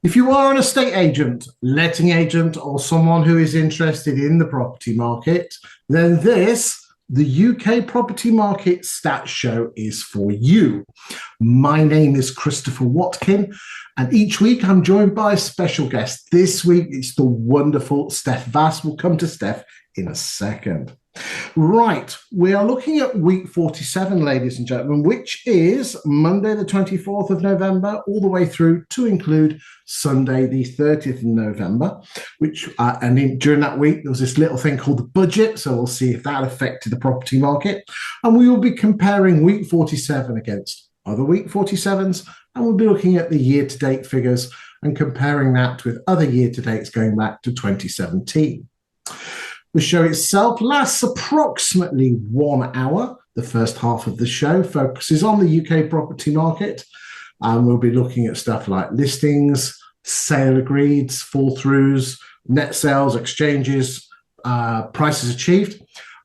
If you are an estate agent, letting agent, or someone who is interested in the property market, then the UK Property Market Stats Show, is for you. My name is Christopher Watkin, and each week I'm joined by a special guest. This week it's the wonderful Steph Vass. We'll come to Steph in a second. Right, we are looking at week 47, ladies and gentlemen, which is Monday the 24th of November all the way through to include Sunday the 30th of November, during that week there was this little thing called the budget, so we'll see if that affected the property market, and we will be comparing week 47 against other week 47s, and we'll be looking at the year-to-date figures and comparing that with other year-to-dates going back to 2017. The show itself lasts approximately 1 hour. The first half of the show focuses on the UK property market, and we'll be looking at stuff like listings, sale agreeds, fall-throughs, net sales, exchanges, prices achieved,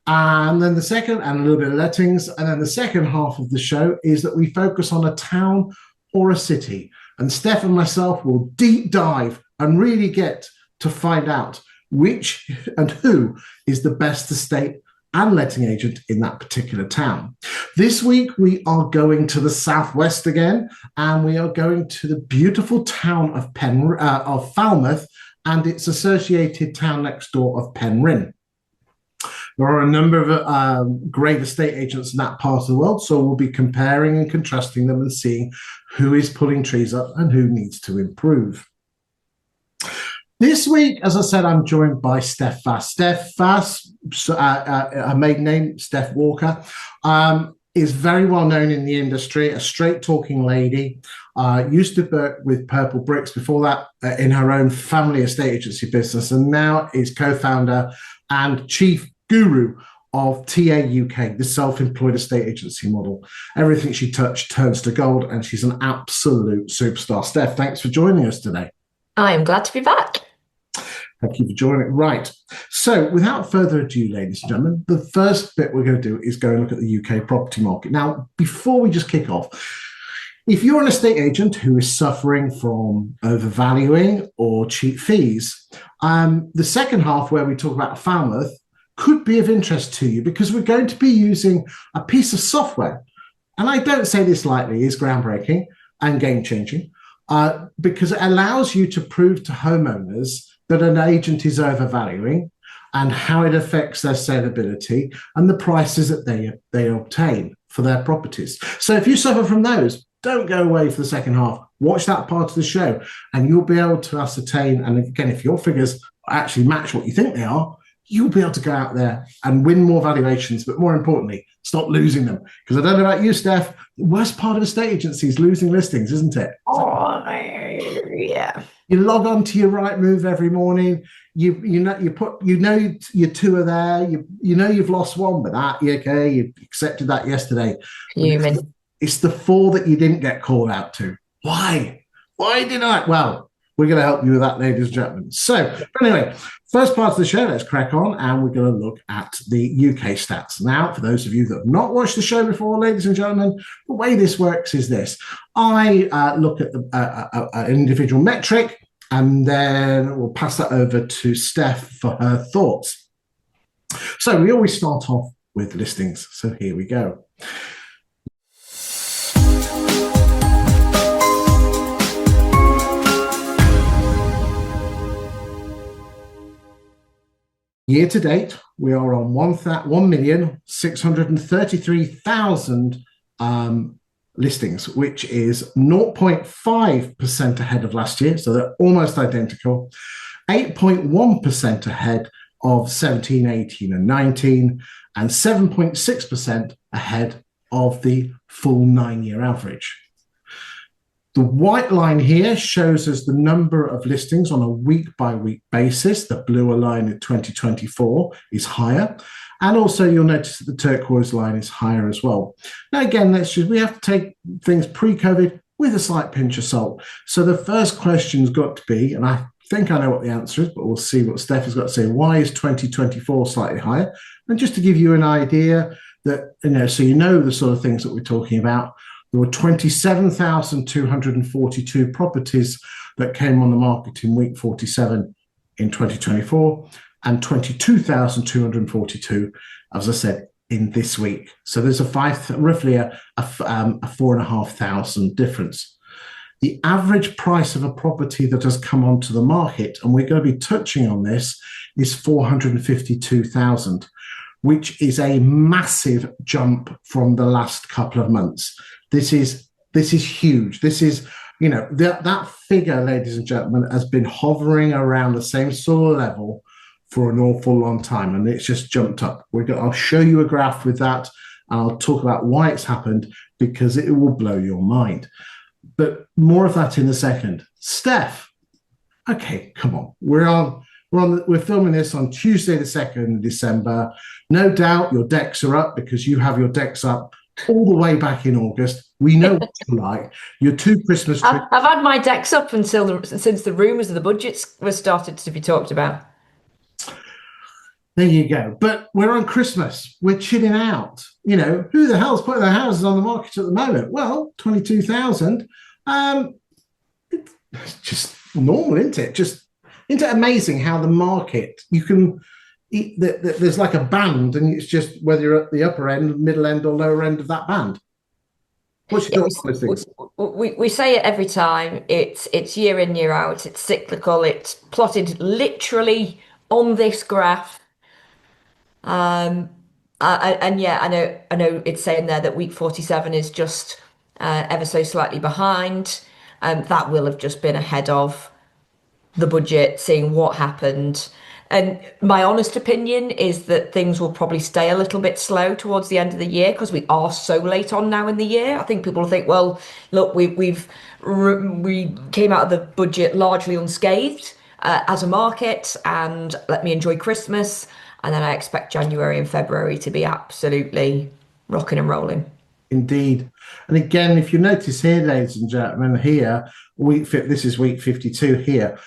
and then a little bit of lettings. And then the second half of the show is that we focus on a town or a city, and Steph and myself will deep dive and really get to find out which and who is the best estate and letting agent in that particular town. This week, we are going to the southwest again, and we are going to the beautiful town of Falmouth and its associated town next door of Penryn. There are a number of great estate agents in that part of the world, so we'll be comparing and contrasting them and seeing who is pulling trees up and who needs to improve. This week, as I said, I'm joined by Steph Vass. Steph Vass, her maiden name, Steph Walker, is very well known in the industry, a straight-talking lady, used to work with Purple Bricks before that in her own family estate agency business, and now is co-founder and chief guru of TA UK, the self-employed estate agency model. Everything she touched turns to gold, and she's an absolute superstar. Steph, thanks for joining us today. I am glad to be back. Thank you for joining. Right. So without further ado, ladies and gentlemen, the first bit we're going to do is go and look at the UK property market. Now, before we just kick off, if you're an estate agent who is suffering from overvaluing or cheap fees, the second half where we talk about Falmouth could be of interest to you, because we're going to be using a piece of software. And I don't say this lightly, it's groundbreaking and game-changing, because it allows you to prove to homeowners that an agent is overvaluing and how it affects their saleability and the prices that they obtain for their properties. So if you suffer from those, don't go away for the second half. Watch that part of the show and you'll be able to ascertain. And again, if your figures actually match what you think they are, you'll be able to go out there and win more valuations, but more importantly, stop losing them. Because I don't know about you, Steph, the worst part of estate agency is losing listings, isn't it? Oh, yeah. You log on to your Rightmove every morning. You know your two are there. You know you've lost one, but okay, you accepted that yesterday. Human. It's the four that you didn't get called out to. Why? Why did I? Well, we're going to help you with that, ladies and gentlemen. So, but anyway, first part of the show, let's crack on, and we're going to look at the UK stats. Now, for those of you that have not watched the show before, ladies and gentlemen, the way this works is this. I look at an individual metric, and then we'll pass that over to Steph for her thoughts. So we always start off with listings. So here we go. Year to date, we are on 1,633,000 listings, which is 0.5% ahead of last year. So they're almost identical. 8.1% ahead of 17, 18 and 19, and 7.6% ahead of the full 9-year average. The white line here shows us the number of listings on a week-by-week basis. The bluer line in 2024 is higher. And also you'll notice that the turquoise line is higher as well. Now, again, we have to take things pre-COVID with a slight pinch of salt. So the first question's got to be, and I think I know what the answer is, but we'll see what Steph has got to say. Why is 2024 slightly higher? And just to give you an idea that, so you know the sort of things that we're talking about. There were 27,242 properties that came on the market in week 47 in 2024 and 22,242, as I said, in this week. So there's roughly a 4,500 difference. The average price of a property that has come onto the market, and we're going to be touching on this, is 452,000, which is a massive jump from the last couple of months. This is huge. This is, that figure, ladies and gentlemen, has been hovering around the same sort of level for an awful long time, and it's just jumped up. I'll show you a graph with that, and I'll talk about why it's happened, because it will blow your mind. But more of that in a second. Steph, okay, come on. We're filming this on Tuesday, the 2nd of December. No doubt your decks are up because you have your decks up all the way back in August. We know what you like. Your 2 Christmas trees. I've had my decks up since the rumours of the budgets were started to be talked about. There you go. But we're on Christmas. We're chilling out. Who the hell's putting their houses on the market at the moment? Well, 22,000. It's just normal, isn't it? Isn't it amazing how the market, there's like a band, and it's just whether you're at the upper end, middle end, or lower end of that band. What's your thoughts on those things? We say it every time. It's year in, year out. It's cyclical. It's plotted literally on this graph. And yeah, I know it's saying there that week 47 is just ever so slightly behind. That will have just been ahead of the budget, seeing what happened. And my honest opinion is that things will probably stay a little bit slow towards the end of the year because we are so late on now in the year. I think people will think, well, look, we came out of the budget largely unscathed as a market, and let me enjoy Christmas. And then I expect January and February to be absolutely rocking and rolling. Indeed. And again, if you notice here, ladies and gentlemen, here, this is week 52 here,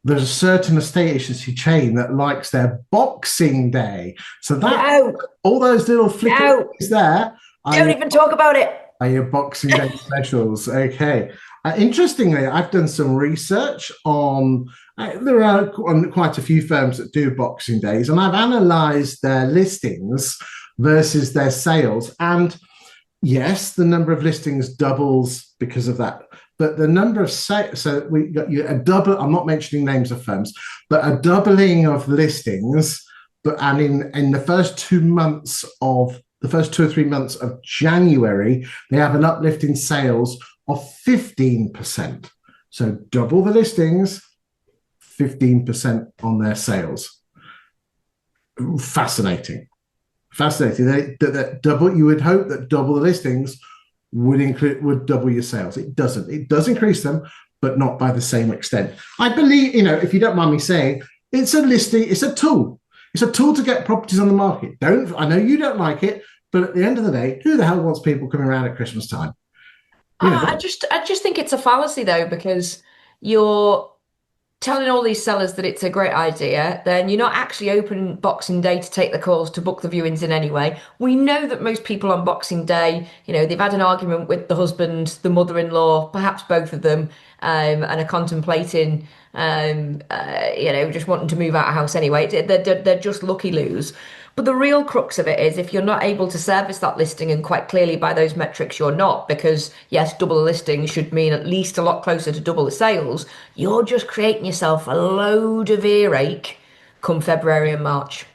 there's a certain estate agency chain that likes their Boxing Day. So that all those little flickers there. Don't even talk about it. Are your Boxing Day specials. Okay. Interestingly, I've done some research on, there are quite a few firms that do Boxing Days, and I've analysed their listings versus their sales. And yes, the number of listings doubles because of that. But the number of so we got a double. I'm not mentioning names of firms, but a doubling of listings. And in the first 2 months of the first 2 or 3 months of January, they have an uplift in sales of 15%. So double the listings, 15% on their sales. Fascinating. That double. You would hope that double the listings would double your sales. It doesn't. It does increase them, but not by the same extent. I believe, if you don't mind me saying, it's a listing, it's a tool. It's a tool to get properties on the market. I know you don't like it, but at the end of the day, who the hell wants people coming around at Christmas time? I just think it's a fallacy though, because you're telling all these sellers that it's a great idea, then you're not actually open Boxing Day to take the calls, to book the viewings in anyway. We know that most people on Boxing Day, they've had an argument with the husband, the mother-in-law, perhaps both of them, and are contemplating, just wanting to move out of house anyway. They're just looky-loos. But the real crux of it is if you're not able to service that listing, and quite clearly by those metrics you're not, because yes, double the listing should mean at least a lot closer to double the sales, you're just creating yourself a load of earache come February and March.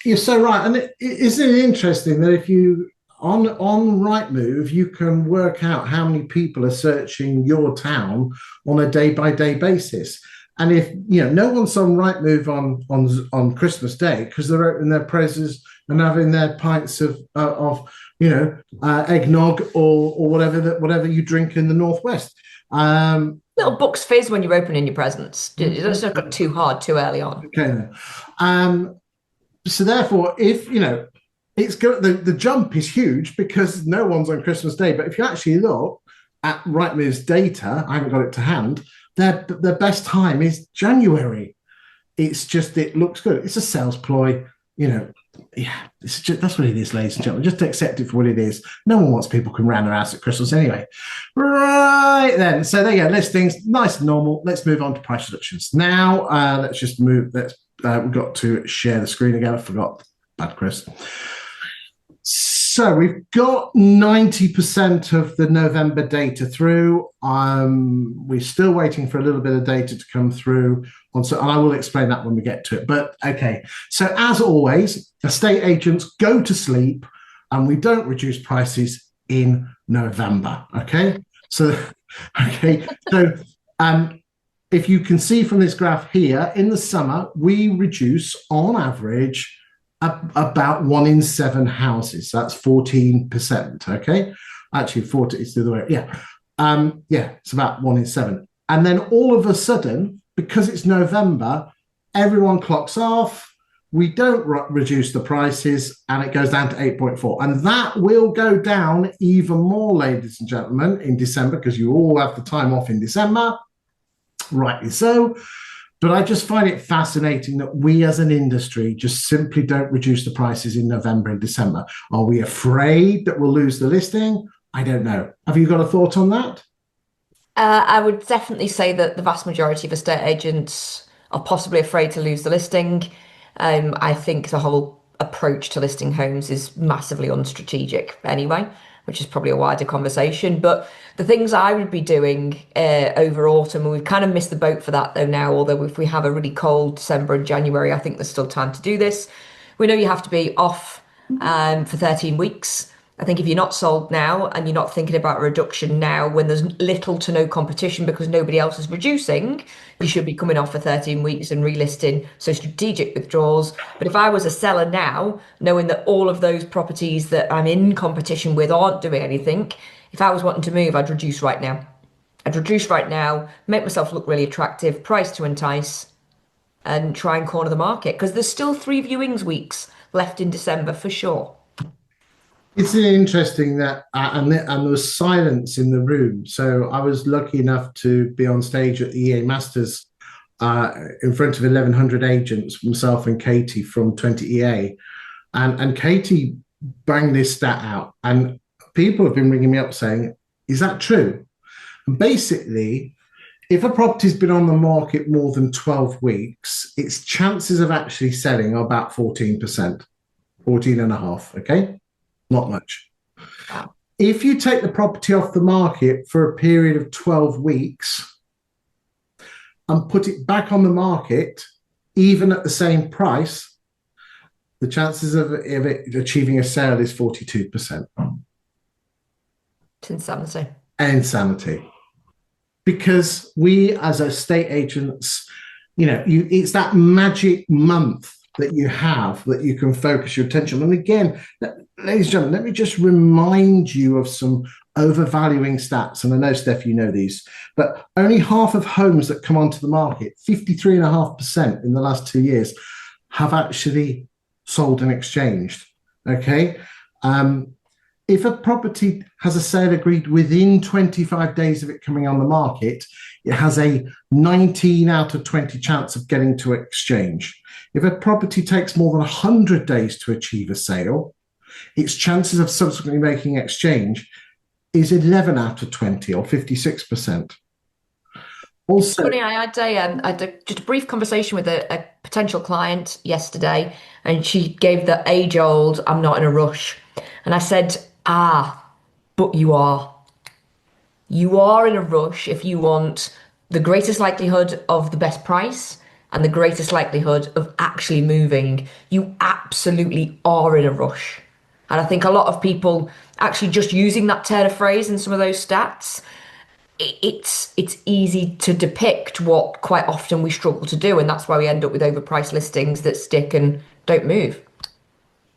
You're so right. And isn't it interesting that if you, on Rightmove, you can work out how many people are searching your town on a day-by-day basis. And if no one's on Rightmove on Christmas Day because they're opening their presses and having their pints of eggnog or whatever you drink in the Northwest. Little Bucks Fizz when you're opening your presents. It's not got too hard too early on. Okay. So therefore, if it's good, the jump is huge because no one's on Christmas Day. But if you actually look at Rightmove's data, I haven't got it to hand. Their best time is January. It's just, it looks good. It's a sales ploy. Yeah, that's what it is, ladies and gentlemen. Just accept it for what it is. No one wants people coming around their house at Christmas anyway. Right then. So there you go. Listings, nice and normal. Let's move on to price reductions. Now, let's just move. We've got to share the screen again. I forgot. Bad, Chris. So we've got 90% of the November data through. We're still waiting for a little bit of data to come through. And I will explain that when we get to it. But okay, so as always, estate agents go to sleep and we don't reduce prices in November. Okay, so if you can see from this graph here, in the summer, we reduce on average about 1 in 7 houses. That's 14%. Okay, actually, 40 is the other way. Yeah, it's about 1 in 7. And then all of a sudden, because it's November, everyone clocks off. We don't reduce the prices, and it goes down to 8.4. And that will go down even more, ladies and gentlemen, in December, because you all have the time off in December. Rightly so. But I just find it fascinating that we as an industry just simply don't reduce the prices in November and December. Are we afraid that we'll lose the listing? I don't know. Have you got a thought on that? I would definitely say that the vast majority of estate agents are possibly afraid to lose the listing. I think the whole approach to listing homes is massively unstrategic anyway, which is probably a wider conversation. But the things I would be doing over autumn, and we've kind of missed the boat for that though now, although if we have a really cold December and January, I think there's still time to do this. We know you have to be off for 13 weeks. I think if you're not sold now and you're not thinking about a reduction now when there's little to no competition because nobody else is reducing, you should be coming off for 13 weeks and relisting. So strategic withdrawals. But if I was a seller now, knowing that all of those properties that I'm in competition with aren't doing anything, if I was wanting to move, I'd reduce right now. I'd reduce right now, make myself look really attractive, price to entice, and try and corner the market because there's still 3 viewings weeks left in December for sure. It's interesting that, and there was silence in the room. So I was lucky enough to be on stage at the EA Masters in front of 1,100 agents, myself and Katie from 20EA. And Katie banged this stat out. And people have been ringing me up saying, is that true? And basically, if a property's been on the market more than 12 weeks, its chances of actually selling are about 14%, 14 and a half, okay? Not much. Wow. If you take the property off the market for a period of 12 weeks and put it back on the market, even at the same price, the chances of it achieving a sale is 42%. It's insanity. Insanity. Because we as estate agents, it's that magic month that you have that you can focus your attention. And again, ladies and gentlemen, let me just remind you of some overvaluing stats. And I know, Steph, you know these, but only half of homes that come onto the market, 53.5% in the last 2 years, have actually sold and exchanged. Okay. If a property has a sale agreed within 25 days of it coming on the market, it has a 19 out of 20 chance of getting to exchange. If a property takes more than 100 days to achieve a sale, its chances of subsequently making exchange is 11 out of 20 or 56%. Also, Funny, I had just a brief conversation with a potential client yesterday, and she gave the age-old, I'm not in a rush. And I said, but you are. You are in a rush if you want the greatest likelihood of the best price and the greatest likelihood of actually moving. You absolutely are in a rush. And I think a lot of people actually just using that turn of phrase and some of those stats, it's easy to depict what quite often we struggle to do. And that's why we end up with overpriced listings that stick and don't move.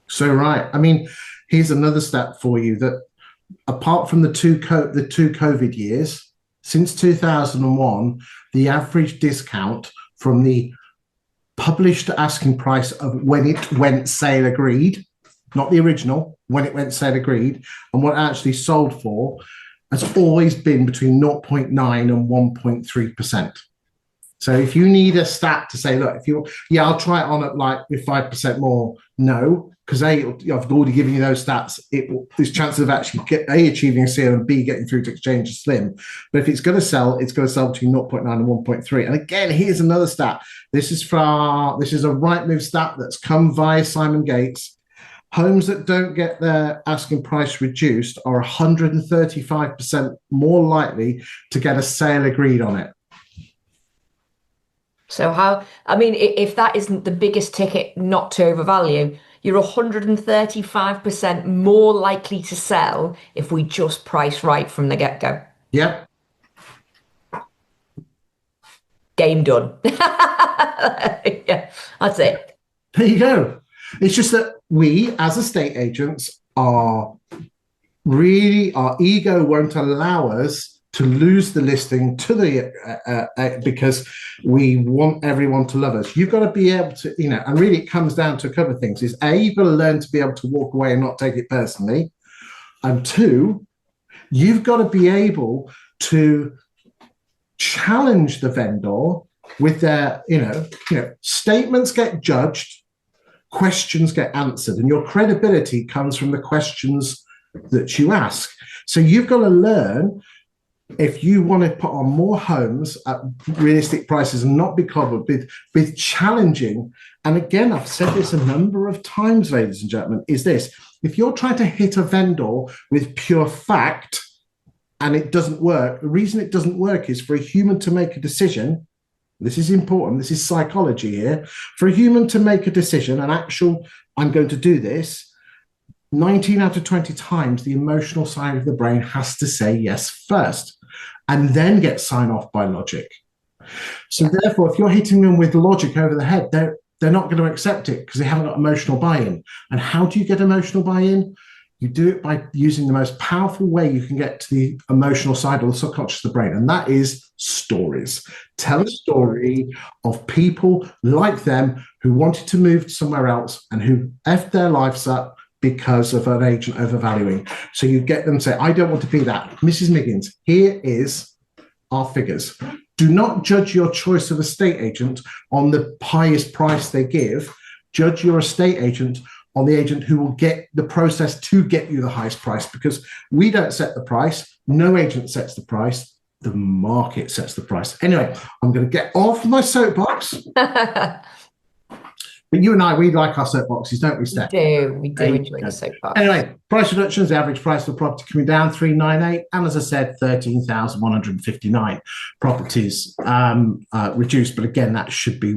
So, right. I mean, here's another stat for you that apart from the two COVID years, since 2001, the average discount from the published asking price of when it went sale agreed, not the original, when it went sale agreed, and what it actually sold for, has always been between 0.9 and 1.3%. So if you need a stat to say, look, if you, yeah, I'll try it on at like with 5% more. No, because I've already given you those stats. There's chances of actually achieving a sale and B getting through to exchange is slim. But if it's going to sell, it's going to sell between 0.9 and 1.3. And again, here's another stat. This is a Rightmove stat that's come via Simon Gates. Homes that don't get their asking price reduced are 135% more likely to get a sale agreed on it. So if that isn't the biggest ticket not to overvalue, you're 135% more likely to sell if we just price right from the get-go. Yep. Game done. Yeah, that's it. There you go. It's just that we, as estate agents, our ego won't allow us to lose the listing to the because we want everyone to love us. You've got to be able to, and really it comes down to a couple of things. Is A, you've got to learn to be able to walk away and not take it personally. And two, you've got to be able to challenge the vendor with their, statements get judged, questions get answered, and your credibility comes from the questions that you ask. So you've got to learn, if you want to put on more homes at realistic prices and not be clobbered with challenging, and again, I've said this a number of times, ladies and gentlemen, is this: if you're trying to hit a vendor with pure fact and it doesn't work, the reason it doesn't work is for a human to make a decision. This is important. This is psychology here. For a human to make a decision, I'm going to do this, 19 out of 20 times, the emotional side of the brain has to say yes first and then get signed off by logic. So therefore, if you're hitting them with logic over the head, they're not going to accept it because they haven't got emotional buy-in. And how do you get emotional buy-in? You do it by using the most powerful way you can get to the emotional side or the subconscious of the brain, and that is stories. Tell a story of people like them who wanted to move somewhere else and who effed their lives up because of an agent overvaluing. So you get them to say, I don't want to be that. Mrs. Miggins, here is our figures. Do not judge your choice of estate agent on the highest price they give. Judge your estate agent on the agent who will get the process to get you the highest price, because we don't set the price. No agent sets the price. The market sets the price. Anyway, I'm going to get off my soapbox. But you and I, we like our soapboxes, don't we, Steph? We do enjoy the soapbox. Anyway, price reductions, the average price of the property coming down 398, and as I said, 13,159 properties reduced. But again, that should be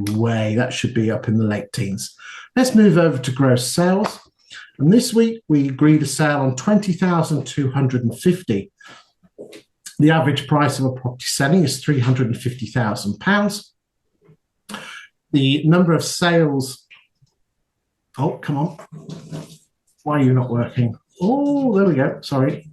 up in the late teens. Let's move over to gross sales. And this week we agreed a sale on 20,250. The average price of a property selling is £350,000. The number of sales, oh, come on. Why are you not working? Oh, there we go. Sorry.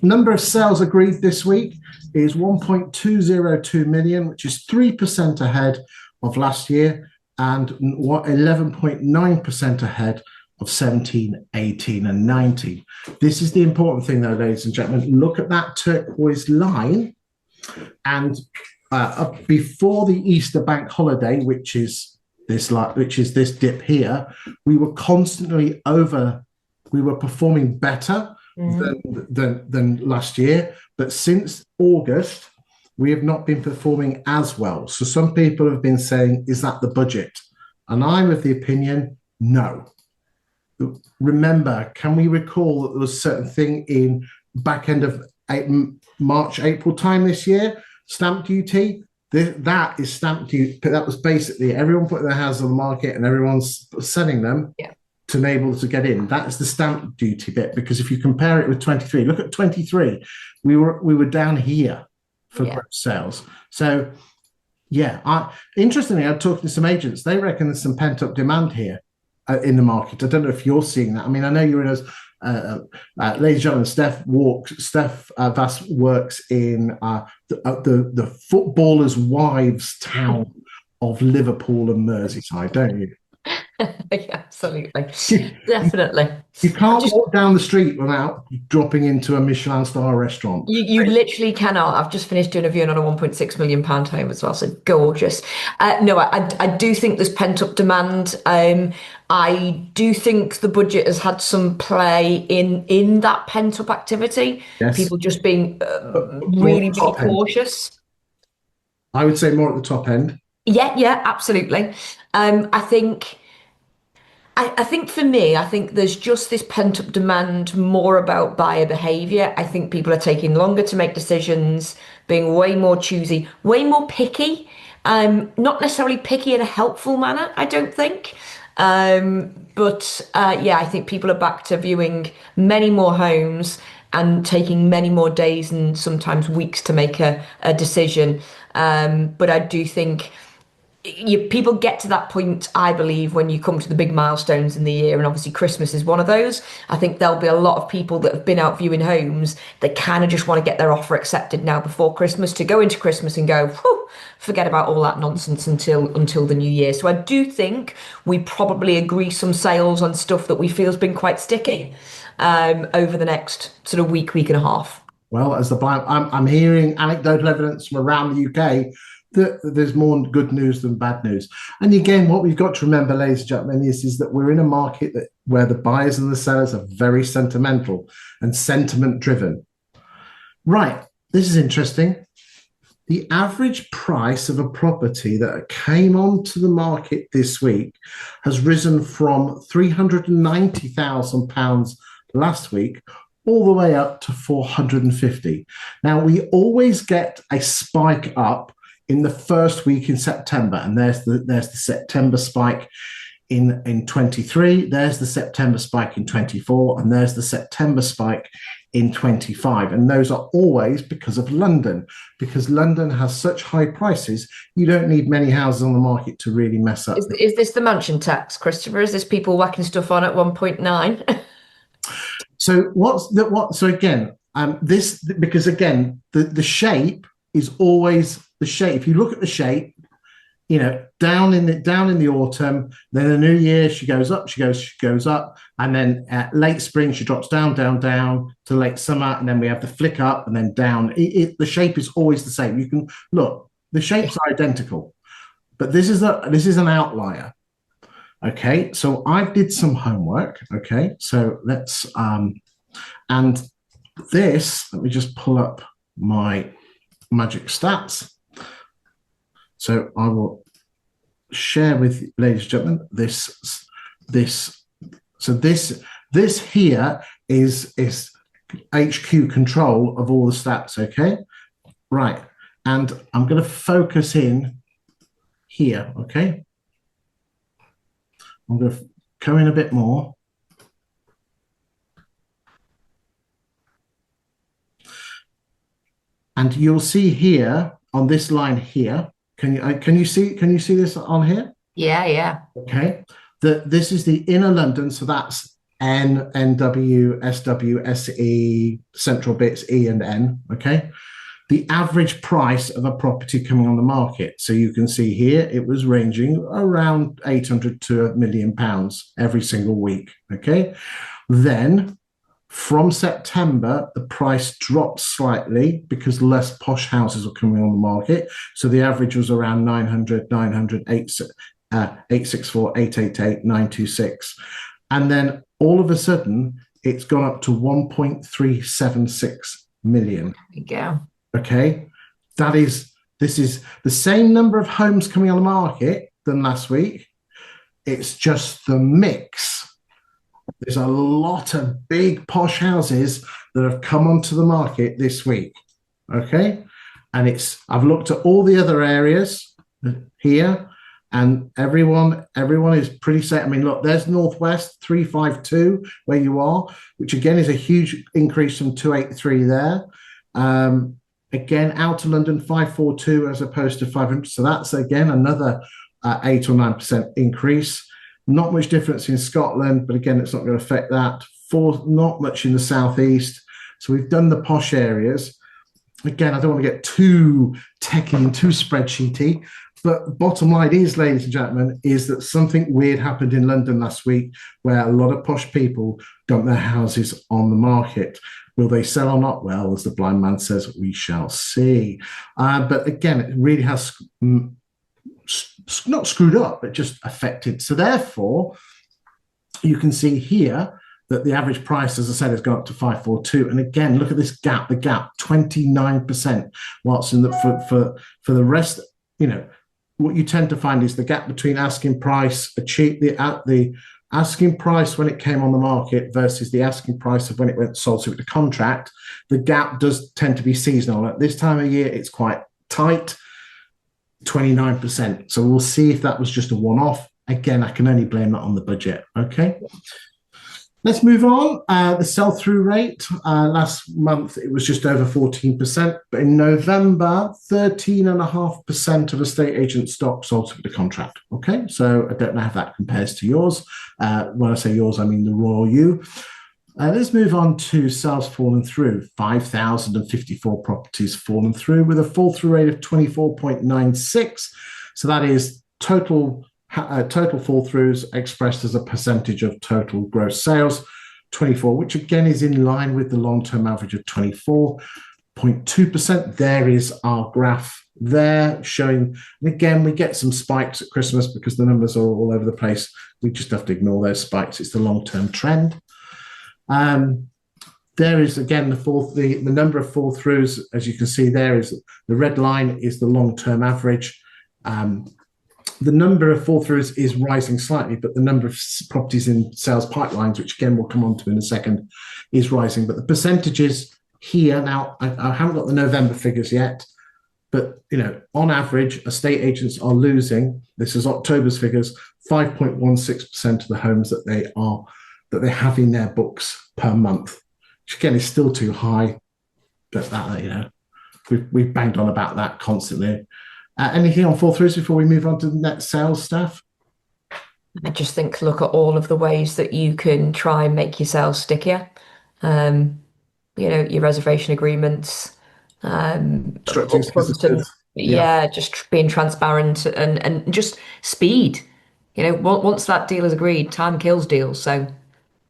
Number of sales agreed this week is 1.202 million, which is 3% ahead of last year and 11.9% ahead of 17, 18 and 19. This is the important thing though, ladies and gentlemen. Look at that turquoise line, and before the Easter bank holiday, which is this dip here, we were constantly we were performing better than last year. But since August, we have not been performing as well. So some people have been saying, is that the budget? And I'm of the opinion, no. Remember, can we recall that there was a certain thing in back end of March, April time this year? Stamp duty, that is stamp duty. That was basically everyone putting their houses on the market and everyone's selling them to enable to get in. That is the stamp duty bit, because if you compare it with 23, look at 23, we were down here for gross sales. So interestingly, I'm talking to some agents. They reckon there's some pent up demand here in the market. I don't know if you're seeing that. I mean, I know you're in ladies and gentlemen, Steph Vass works in the footballers' wives' town of Liverpool and Merseyside, don't you? Yeah, absolutely. You, Definitely. you I've can't just walk down the street without dropping into a Michelin star restaurant. you literally cannot. I've just finished doing a viewing on a 1.6 million pound home as well, so gorgeous. No, I do think there's pent up demand. I do think the budget has had some play in that pent up activity. Yes, People just being but more at really, the really top end. cautious. I would say more at the top end. Yeah, yeah, absolutely. I think. I think for me, I think there's just this pent up demand more about buyer behavior. I think people are taking longer to make decisions, being way more choosy, way more picky. Not necessarily picky in a helpful manner, I don't think. But yeah, I think people are back to viewing many more homes and taking many more days and sometimes weeks to make a decision. But I do think people get to that point, I believe, when you come to the big milestones in the year, and obviously Christmas is one of those. I think there'll be a lot of people that have been out viewing homes. They kind of just want to get their offer accepted now before Christmas to go into Christmas and go, whew, forget about all that nonsense until the new year. So I do think we probably agree some sales on stuff that we feel has been quite sticky over the next sort of week and a half. Well, as the blind, I'm hearing anecdotal evidence from around the UK that there's more good news than bad news. And again, what we've got to remember, ladies and gentlemen, is that we're in a market where the buyers and the sellers are very sentimental and sentiment driven. Right, this is interesting. The average price of a property that came onto the market this week has risen from £390,000 last week all the way up to 450. Now, we always get a spike up in the first week in September, and there's the September spike in 23, there's the September spike in 24, and there's the September spike in 25. And those are always because of London, because London has such high prices, you don't need many houses on the market to really mess up. Is this the mansion tax, Christopher? Is this people whacking stuff on at 1.9? So so again, this, because again, the shape is always the shape. If you look at the shape, down in the autumn, then the new year she goes up, she goes up, and then at late spring she drops down to late summer, and then we have the flick up and then down. The shape is always the same. You can look, the shapes are identical, but this is an outlier. Okay, so I did some homework. Okay, so let's and this, let me just pull up my magic stats. So I will share with you, ladies and gentlemen, this here is HQ control of all the stats. Okay, right, and I'm going to focus in here. Okay, I'm going to go in a bit more. And you'll see here on this line here, can you see this on here? Yeah, yeah. Okay. This is the inner London, so that's N, NW, SW, SE, central bits, E and N. Okay. The average price of a property coming on the market. So you can see here it was ranging around 800 to £1 million every single week. Okay. Then from September, the price dropped slightly because less posh houses are coming on the market. So the average was around 900, 864, 888, 926. And then all of a sudden, it's gone up to 1.376 million. There you go. Okay. This is the same number of homes coming on the market than last week. It's just the mix. There's a lot of big posh houses that have come onto the market this week. Okay. And I've looked at all the other areas here, and everyone is pretty set. I mean, look, there's Northwest 352 where you are, which again is a huge increase from 283 there. Again, Outer London 542 as opposed to 500. So that's again another 8 or 9% increase. Not much difference in Scotland, but again, it's not going to affect that. Not much in the southeast. So we've done the posh areas. Again, I don't want to get too techy and too spreadsheety, But bottom line is, ladies and gentlemen, is that something weird happened in London last week where a lot of posh people dumped their houses on the market. Will they sell or not? Well, as the blind man says, we shall see. But again, it really has not screwed up, but just affected. So therefore, you can see here that the average price, as I said, has gone up to 542. And again, look at this gap, the gap, 29%. Whilst for the rest, what you tend to find is the gap between asking price, the asking price when it came on the market versus the asking price of when it went sold to the contract. The gap does tend to be seasonal. At this time of year, it's quite tight, 29%. So we'll see if that was just a one-off. Again, I can only blame that on the budget. Okay. Let's move on. The sell-through rate, last month, it was just over 14%. But in November, 13.5% of estate agent stock sold to the contract. Okay, so I don't know how that compares to yours. When I say yours, I mean the Royal You. Let's move on to sales fallen through. 5,054 properties fallen through with a fall-through rate of 24.96. So that is total fall-throughs expressed as a percentage of total gross sales, 24, which again is in line with the long-term average of 24.2%. There is our graph there showing, and again, we get some spikes at Christmas because the numbers are all over the place. We just have to ignore those spikes. It's the long-term trend. There is, again, the number of fall-throughs, as you can see there, is the red line is the long-term average. The number of fall-throughs is rising slightly, but the number of properties in sales pipelines, which again we'll come on to in a second, is rising. But the percentages here, now I haven't got the November figures yet, but on average, estate agents are losing, this is October's figures, 5.16% of the homes that they have in their books per month, which again is still too high. But that, we've banged on about that constantly. Anything on fall-throughs before we move on to net sales, Steph? I just think look at all of the ways that you can try and make your sales stickier. Your reservation agreements, just being transparent and just speed. Once that deal is agreed, time kills deals. So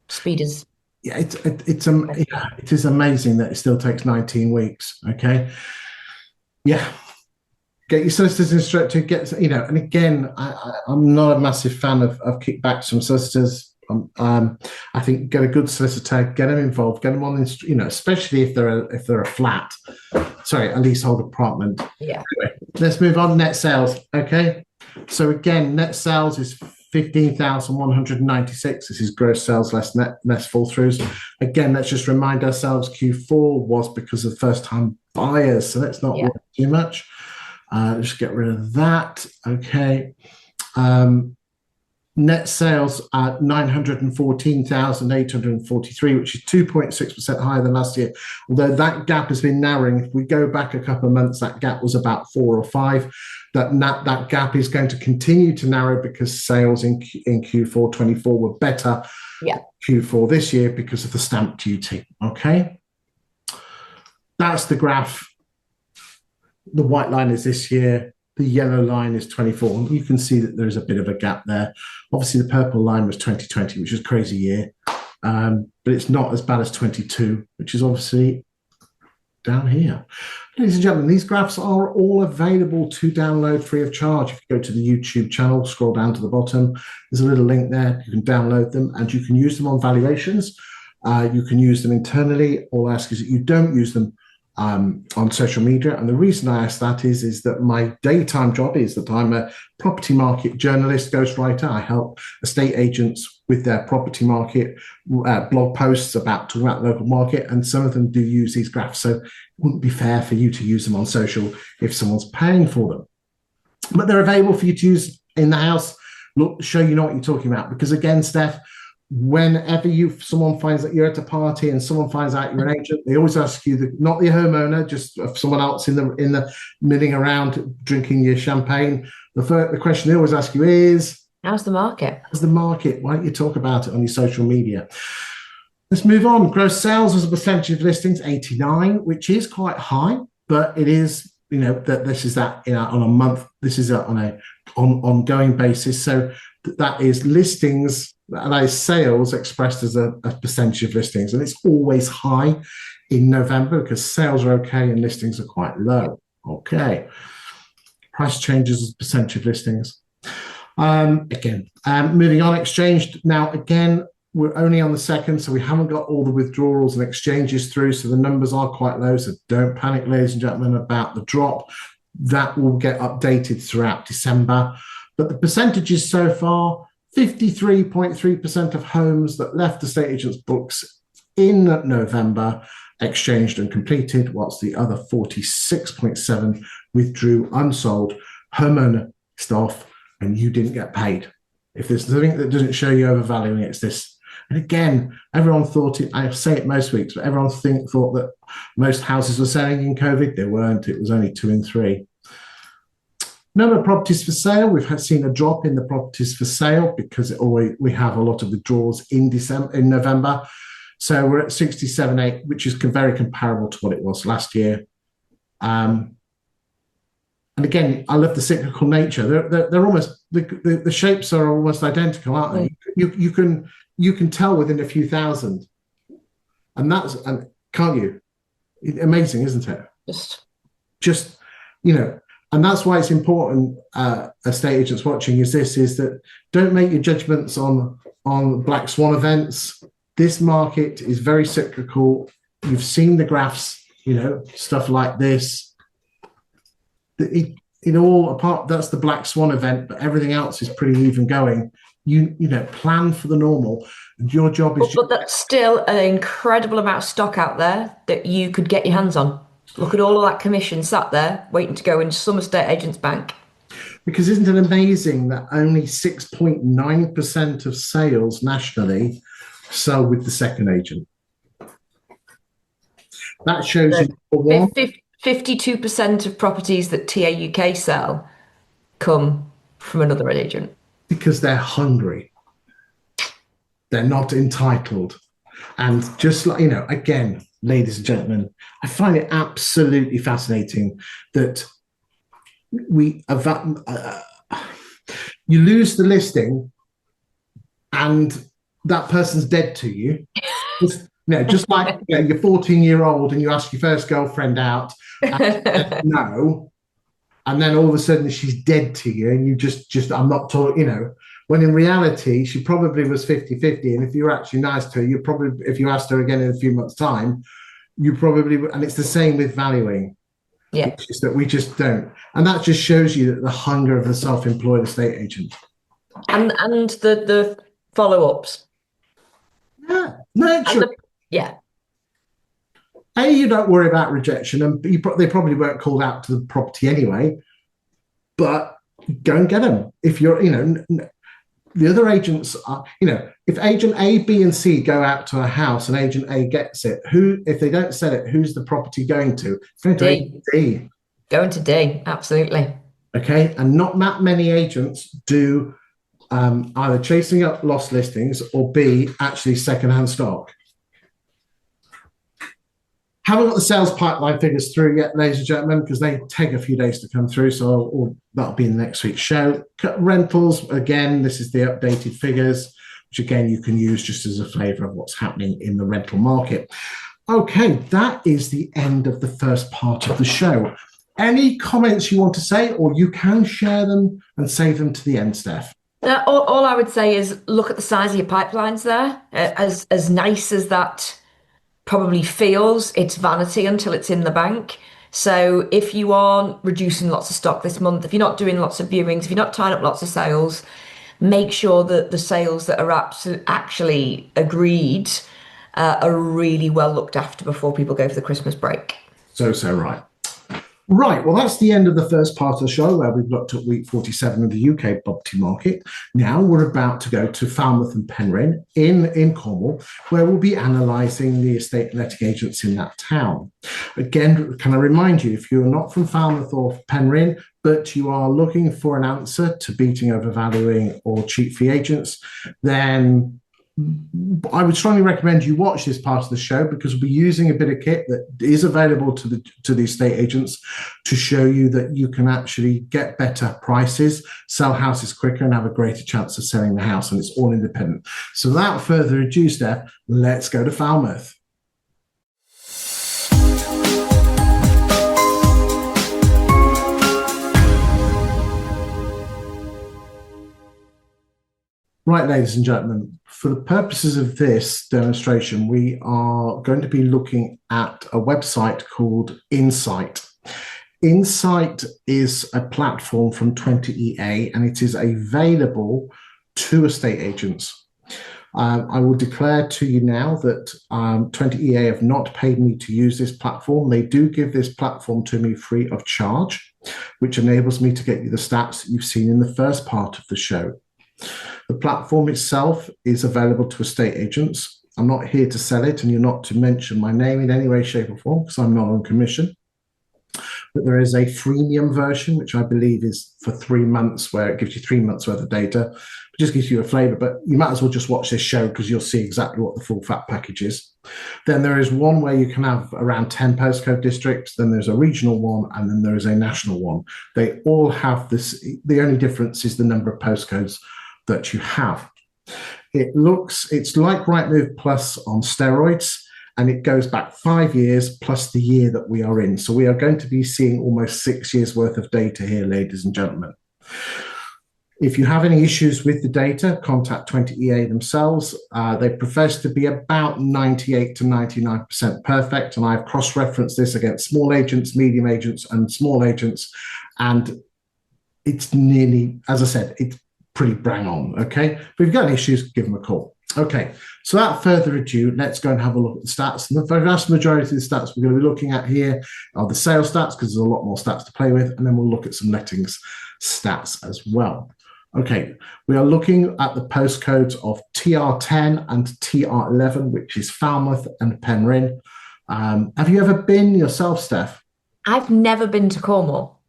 speed is. Yeah, it is amazing that it still takes 19 weeks. Okay. Yeah. Get your solicitors instructed, and again, I'm not a massive fan of kickbacks from solicitors. I think get a good solicitor, get them involved, get them on, especially if they're a flat, a leasehold apartment. Yeah. Anyway, let's move on. Net sales. Okay. So again, net sales is 15,196. This is gross sales less fall-throughs. Again, let's just remind ourselves Q4 was because of first-time buyers, so let's not worry too much. Just get rid of that. Okay. Net sales at 914,843, which is 2.6% higher than last year. Although that gap has been narrowing. If we go back a couple of months, that gap was about 4 or 5. That gap is going to continue to narrow because sales in Q4 24 were better. Yeah. Q4 this year because of the stamp duty. Okay. That's the graph. The white line is this year. The yellow line is 24. You can see that there's a bit of a gap there. Obviously, the purple line was 2020, which was a crazy year. But it's not as bad as 22, which is obviously down here. Ladies and gentlemen, these graphs are all available to download free of charge. If you go to the YouTube channel, scroll down to the bottom, there's a little link there. You can download them and you can use them on valuations. You can use them internally. All I ask is that you don't use them on social media. And the reason I ask that is that my daytime job is that I'm a property market journalist, ghostwriter. I help estate agents with their property market blog posts talking about the local market, and some of them do use these graphs. So it wouldn't be fair for you to use them on social if someone's paying for them. But they're available for you to use in the house. Look, show you know what you're talking about. Because again, Steph, whenever someone finds that you're at a party and someone finds out you're an agent, they always ask you, not the homeowner, just someone else in the milling around drinking your champagne. The question they always ask you is, how's the market? How's the market? Why don't you talk about it on your social media? Let's move on. Gross sales as a percentage of listings, 89, which is quite high, but it is, that this is that on a month. This is on a ongoing basis. So that is listings, that is sales expressed as a percentage of listings, and it's always high in November because sales are okay and listings are quite low. Okay, price changes as a percentage of listings. Moving on, exchanged. Now again, we're only on the 2nd, so we haven't got all the withdrawals and exchanges through, so the numbers are quite low. So don't panic, ladies and gentlemen, about the drop. That will get updated throughout December. But the percentages so far, 53.3% of homes that left estate agents' books in November exchanged and completed, whilst the other 46.7% withdrew unsold. Homeowner stuff, and you didn't get paid. If there's something that doesn't show you overvaluing it, it's this. And again, everyone thought it, I say it most weeks, but everyone thought that most houses were selling in COVID. They weren't. It was only 2 in 3. Number of properties for sale. We've seen a drop in the properties for sale because we have a lot of withdrawals in November. So we're at 67.8, which is very comparable to what it was last year. And again, I love the cyclical nature. They're almost the shapes are almost identical, aren't they? You can tell within a few thousand, and can't you? Amazing, isn't it? Just and that's why it's important. Estate agents watching is that don't make your judgments on black swan events. This market is very cyclical. You've seen the graphs, stuff like this. That's the black swan event, but everything else is pretty even going. Plan for the normal. And your job is. But that's still an incredible amount of stock out there that you could get your hands on. Look at all of that commission sat there waiting to go into some estate agent's bank. Because isn't it amazing that only 6.9% of sales nationally sell with the second agent? That shows you 52% of properties that TA UK sell come from another agent. Because they're hungry. They're not entitled. And just like, again, ladies and gentlemen, I find it absolutely fascinating that you lose the listing and that person's dead to you. Just like you're 14-year-old and you ask your first girlfriend out, and no, and then all of a sudden she's dead to you, and you just I'm not talking, when in reality she probably was 50-50, and if you're actually nice to her, you probably, if you asked her again in a few months' time, you probably, and it's the same with valuing. Yeah, it's just that we just don't, and that just shows you that the hunger of the self-employed estate agent and the follow-ups. Yeah, nature. Yeah. You don't worry about rejection, and they probably weren't called out to the property anyway. But go and get them. If you're, the other agents are, if agent A, B, and C go out to a house and agent A gets it, if they don't sell it, who's the property going to? It's going to agent D. Going to D, absolutely. Okay, and not that many agents do either chasing up lost listings or B, actually secondhand stock. Haven't got the sales pipeline figures through yet, ladies and gentlemen, because they take a few days to come through. So that'll be in the next week's show. Rentals, again, this is the updated figures, which again, you can use just as a flavour of what's happening in the rental market. Okay, that is the end of the first part of the show. Any comments you want to say, or you can share them and save them to the end, Steph? All I would say is look at the size of your pipelines there. As nice as that probably feels, it's vanity until it's in the bank. So if you aren't reducing lots of stock this month, if you're not doing lots of viewings, if you're not tying up lots of sales, make sure that the sales that are actually agreed are really well looked after before people go for the Christmas break. So right. Right, well, that's the end of the first part of the show where we've looked at week 47 of the UK property market. Now we're about to go to Falmouth and Penryn in Cornwall, where we'll be analysing the estate letting agents in that town. Again, can I remind you, if you're not from Falmouth or Penryn, but you are looking for an answer to beating, overvaluing or cheap fee agents, then I would strongly recommend you watch this part of the show because we'll be using a bit of kit that is available to the estate agents to show you that you can actually get better prices, sell houses quicker, and have a greater chance of selling the house, and it's all independent. So without further ado, Steph, let's go to Falmouth. Right, ladies and gentlemen, for the purposes of this demonstration, we are going to be looking at a website called Insight. Insight is a platform from 20EA, and it is available to estate agents. I will declare to you now that 20EA have not paid me to use this platform. They do give this platform to me free of charge, which enables me to get you the stats that you've seen in the first part of the show. The platform itself is available to estate agents. I'm not here to sell it, and you're not to mention my name in any way, shape, or form because I'm not on commission. But there is a freemium version, which I believe is for 3 months, where it gives you 3 months worth of data. It just gives you a flavor, but you might as well just watch this show because you'll see exactly what the full fat package is. Then there is one where you can have around 10 postcode districts. Then there's a regional one, and then there is a national one. They all have this. The only difference is the number of postcodes that you have. It's like Rightmove Plus on steroids, and it goes back 5 years plus the year that we are in. So we are going to be seeing almost 6 years worth of data here, ladies and gentlemen. If you have any issues with the data, contact 20EA themselves. They profess to be about 98 to 99% perfect, and I've cross-referenced this against small agents, medium agents, and small agents, and it's nearly, as I said, it's pretty bang on, okay? But if you've got any issues, give them a call. Okay, so without further ado, let's go and have a look at the stats. And the vast majority of the stats we're going to be looking at here are the sales stats, because there's a lot more stats to play with, and then we'll look at some lettings stats as well. Okay, we are looking at the postcodes of TR10 and TR11, which is Falmouth and Penryn. Have you ever been yourself, Steph? I've never been to Cornwall.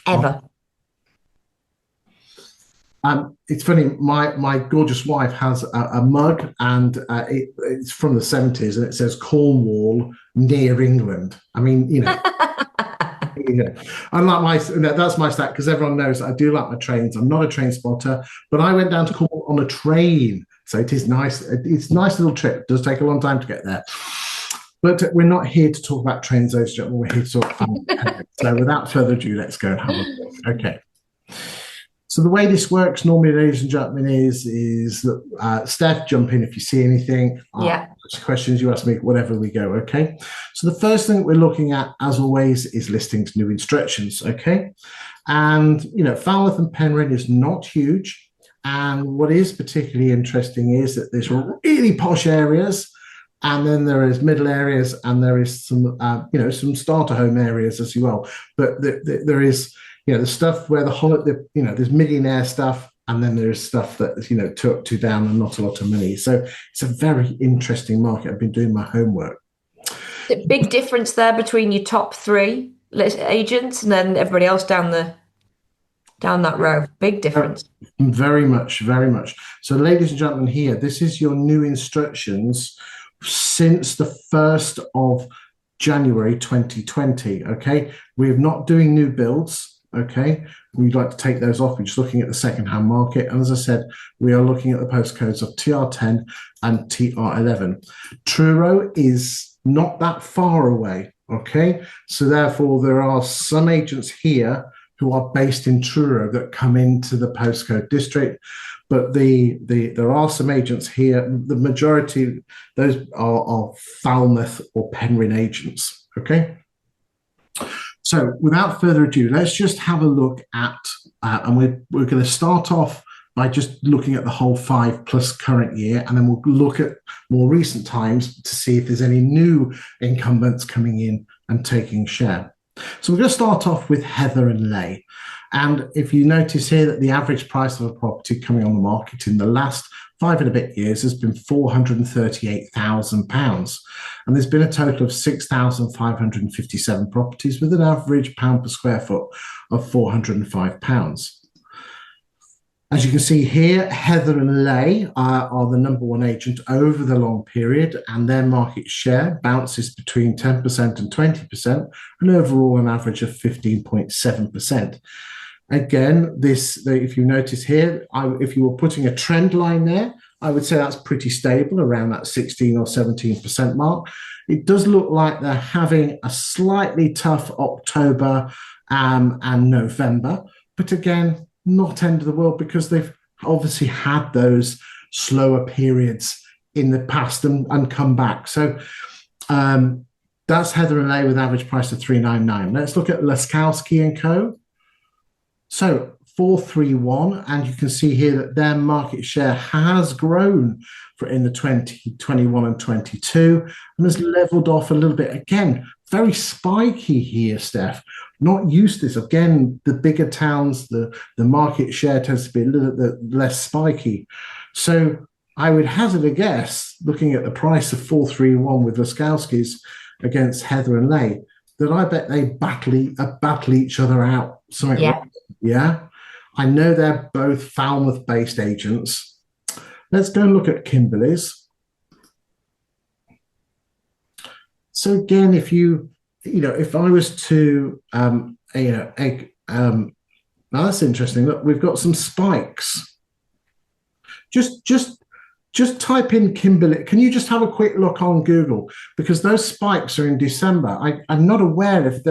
Ever. It's funny, my gorgeous wife has a mug, and it's from the 70s, and it says Cornwall near England. I mean, you know, unlike that's my stat, because everyone knows I do like my trains. I'm not a train spotter, but I went down to Cornwall on a train, so it is nice. It's a nice little trip. It does take a long time to get there. But we're not here to talk about trains, ladies and gentlemen. We're here to talk about So without further ado, let's go and have a look. Okay. So the way this works normally, ladies and gentlemen, is that Steph, jump in if you see anything. Yeah. Questions you ask me, whatever we go, okay? So the first thing that we're looking at, as always, is listings new instructions, okay? And, you know, Falmouth and Penryn is not huge. And what is particularly interesting is that there's really posh areas, and then there is middle areas, and there is some, some starter home areas as well. But there is, the stuff where there's millionaire stuff, and then there's stuff that, 2 up, 2 down, and not a lot of money. So it's a very interesting market. I've been doing my homework. The big difference there between your top 3 agents and then everybody else down that row. Big difference. Very much, very much. So, ladies and gentlemen, here, this is your new instructions since the 1st of January 2020. Okay, we're not doing new builds. Okay, we'd like to take those off. We're just looking at the second-hand market. And as I said, we are looking at the postcodes of TR10 and TR11. Truro is not that far away. Okay, so therefore there are some agents here who are based in Truro that come into the postcode district. But there are some agents here. The majority, those are Falmouth or Penryn agents. Okay. So without further ado, let's just have a look at, and we're going to start off by just looking at the whole 5 plus current year, and then we'll look at more recent times to see if there's any new incumbents coming in and taking share. So we're going to start off with Heather and Leigh. And if you notice here that the average price of a property coming on the market in the last 5 and a bit years has been £438,000. And there's been a total of 6,557 properties with an average pound per square foot of £405. As you can see here, Heather and Lay are the number one agent over the long period, and their market share bounces between 10% and 20%, and overall an average of 15.7%. Again, if you notice here, if you were putting a trend line there, I would say that's pretty stable around that 16 or 17% mark. It does look like they're having a slightly tough October and November, but again, not end of the world because they've obviously had those slower periods in the past and come back. So that's Heather and Lay with average price of 399. Let's look at Laskowski and Co. So 431, and you can see here that their market share has grown in the 2021 and 22 and has leveled off a little bit. Again, very spiky here, Steph. Not used to this. Again, the bigger towns, the market share tends to be a little bit less spiky. So I would hazard a guess, looking at the price of 431 with Laskowski's against Heather and Lay, that I bet they battle each other out. Something Yeah. like that. Yeah. I know they're both Falmouth-based agents. Let's go and look at Kimberley's. So again, if I was to, now that's interesting. Look, we've got some spikes. Just type in Kimberley. Can you just have a quick look on Google? Because those spikes are in December. I'm not aware if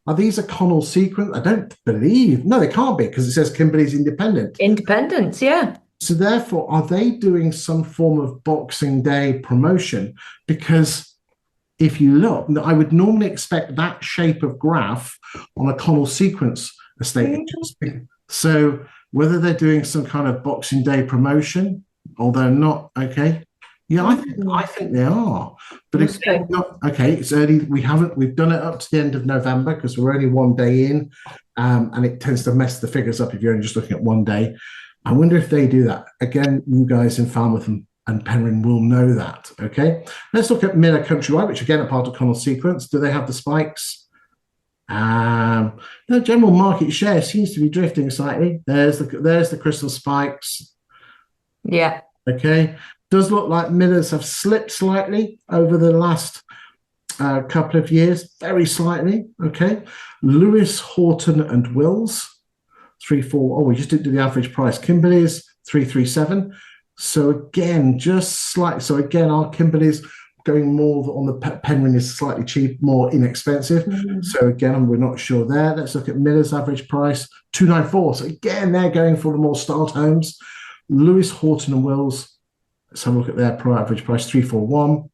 are these a Connell sequence? I don't believe. No, they can't be because it says Kimberley's independent. Independence, yeah. So therefore, are they doing some form of Boxing Day promotion? Because if you look, I would normally expect that shape of graph on a Connell sequence estate agent. So whether they're doing some kind of Boxing Day promotion, although not, okay. Yeah, I think they are. But again, okay, it's early. We've done it up to the end of November because we're only one day in, and it tends to mess the figures up if you're only just looking at one day. I wonder if they do that. Again, you guys in Falmouth and Penryn will know that. Okay, let's look at Miller Countrywide, which again are part of Connell sequence. Do they have the spikes? The general market share seems to be drifting slightly. There's the crystal spikes. Yeah. Okay. Does look like Millers have slipped slightly over the last couple of years, very slightly. Okay. Lewis, Horton, and Wills, 3-4. Oh, we just didn't do the average price. Kimberley's 337. So again, just slight. So again, our Kimberley's going more on the Penryn is slightly cheap, more inexpensive. So again, we're not sure there. Let's look at Miller's average price, 294. So again, they're going for the more start homes. Lewis, Horton, and Wills. Let's have a look at their average price, 341.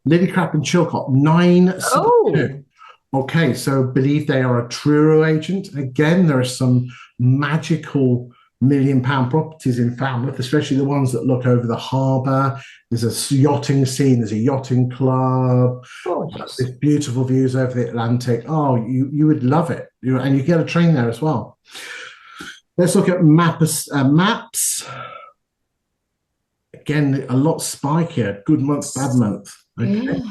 Lillycrap and Chilcot, 962. Okay, so believe they are a Truro agent. Again, there are some magical £1 million properties in Falmouth, especially the ones that look over the harbour. There's a yachting scene, there's a yachting club. There's beautiful views over the Atlantic. Oh, you would love it. And you get a train there as well. Let's look at maps. Again, a lot spikier. Good month, bad month. Okay.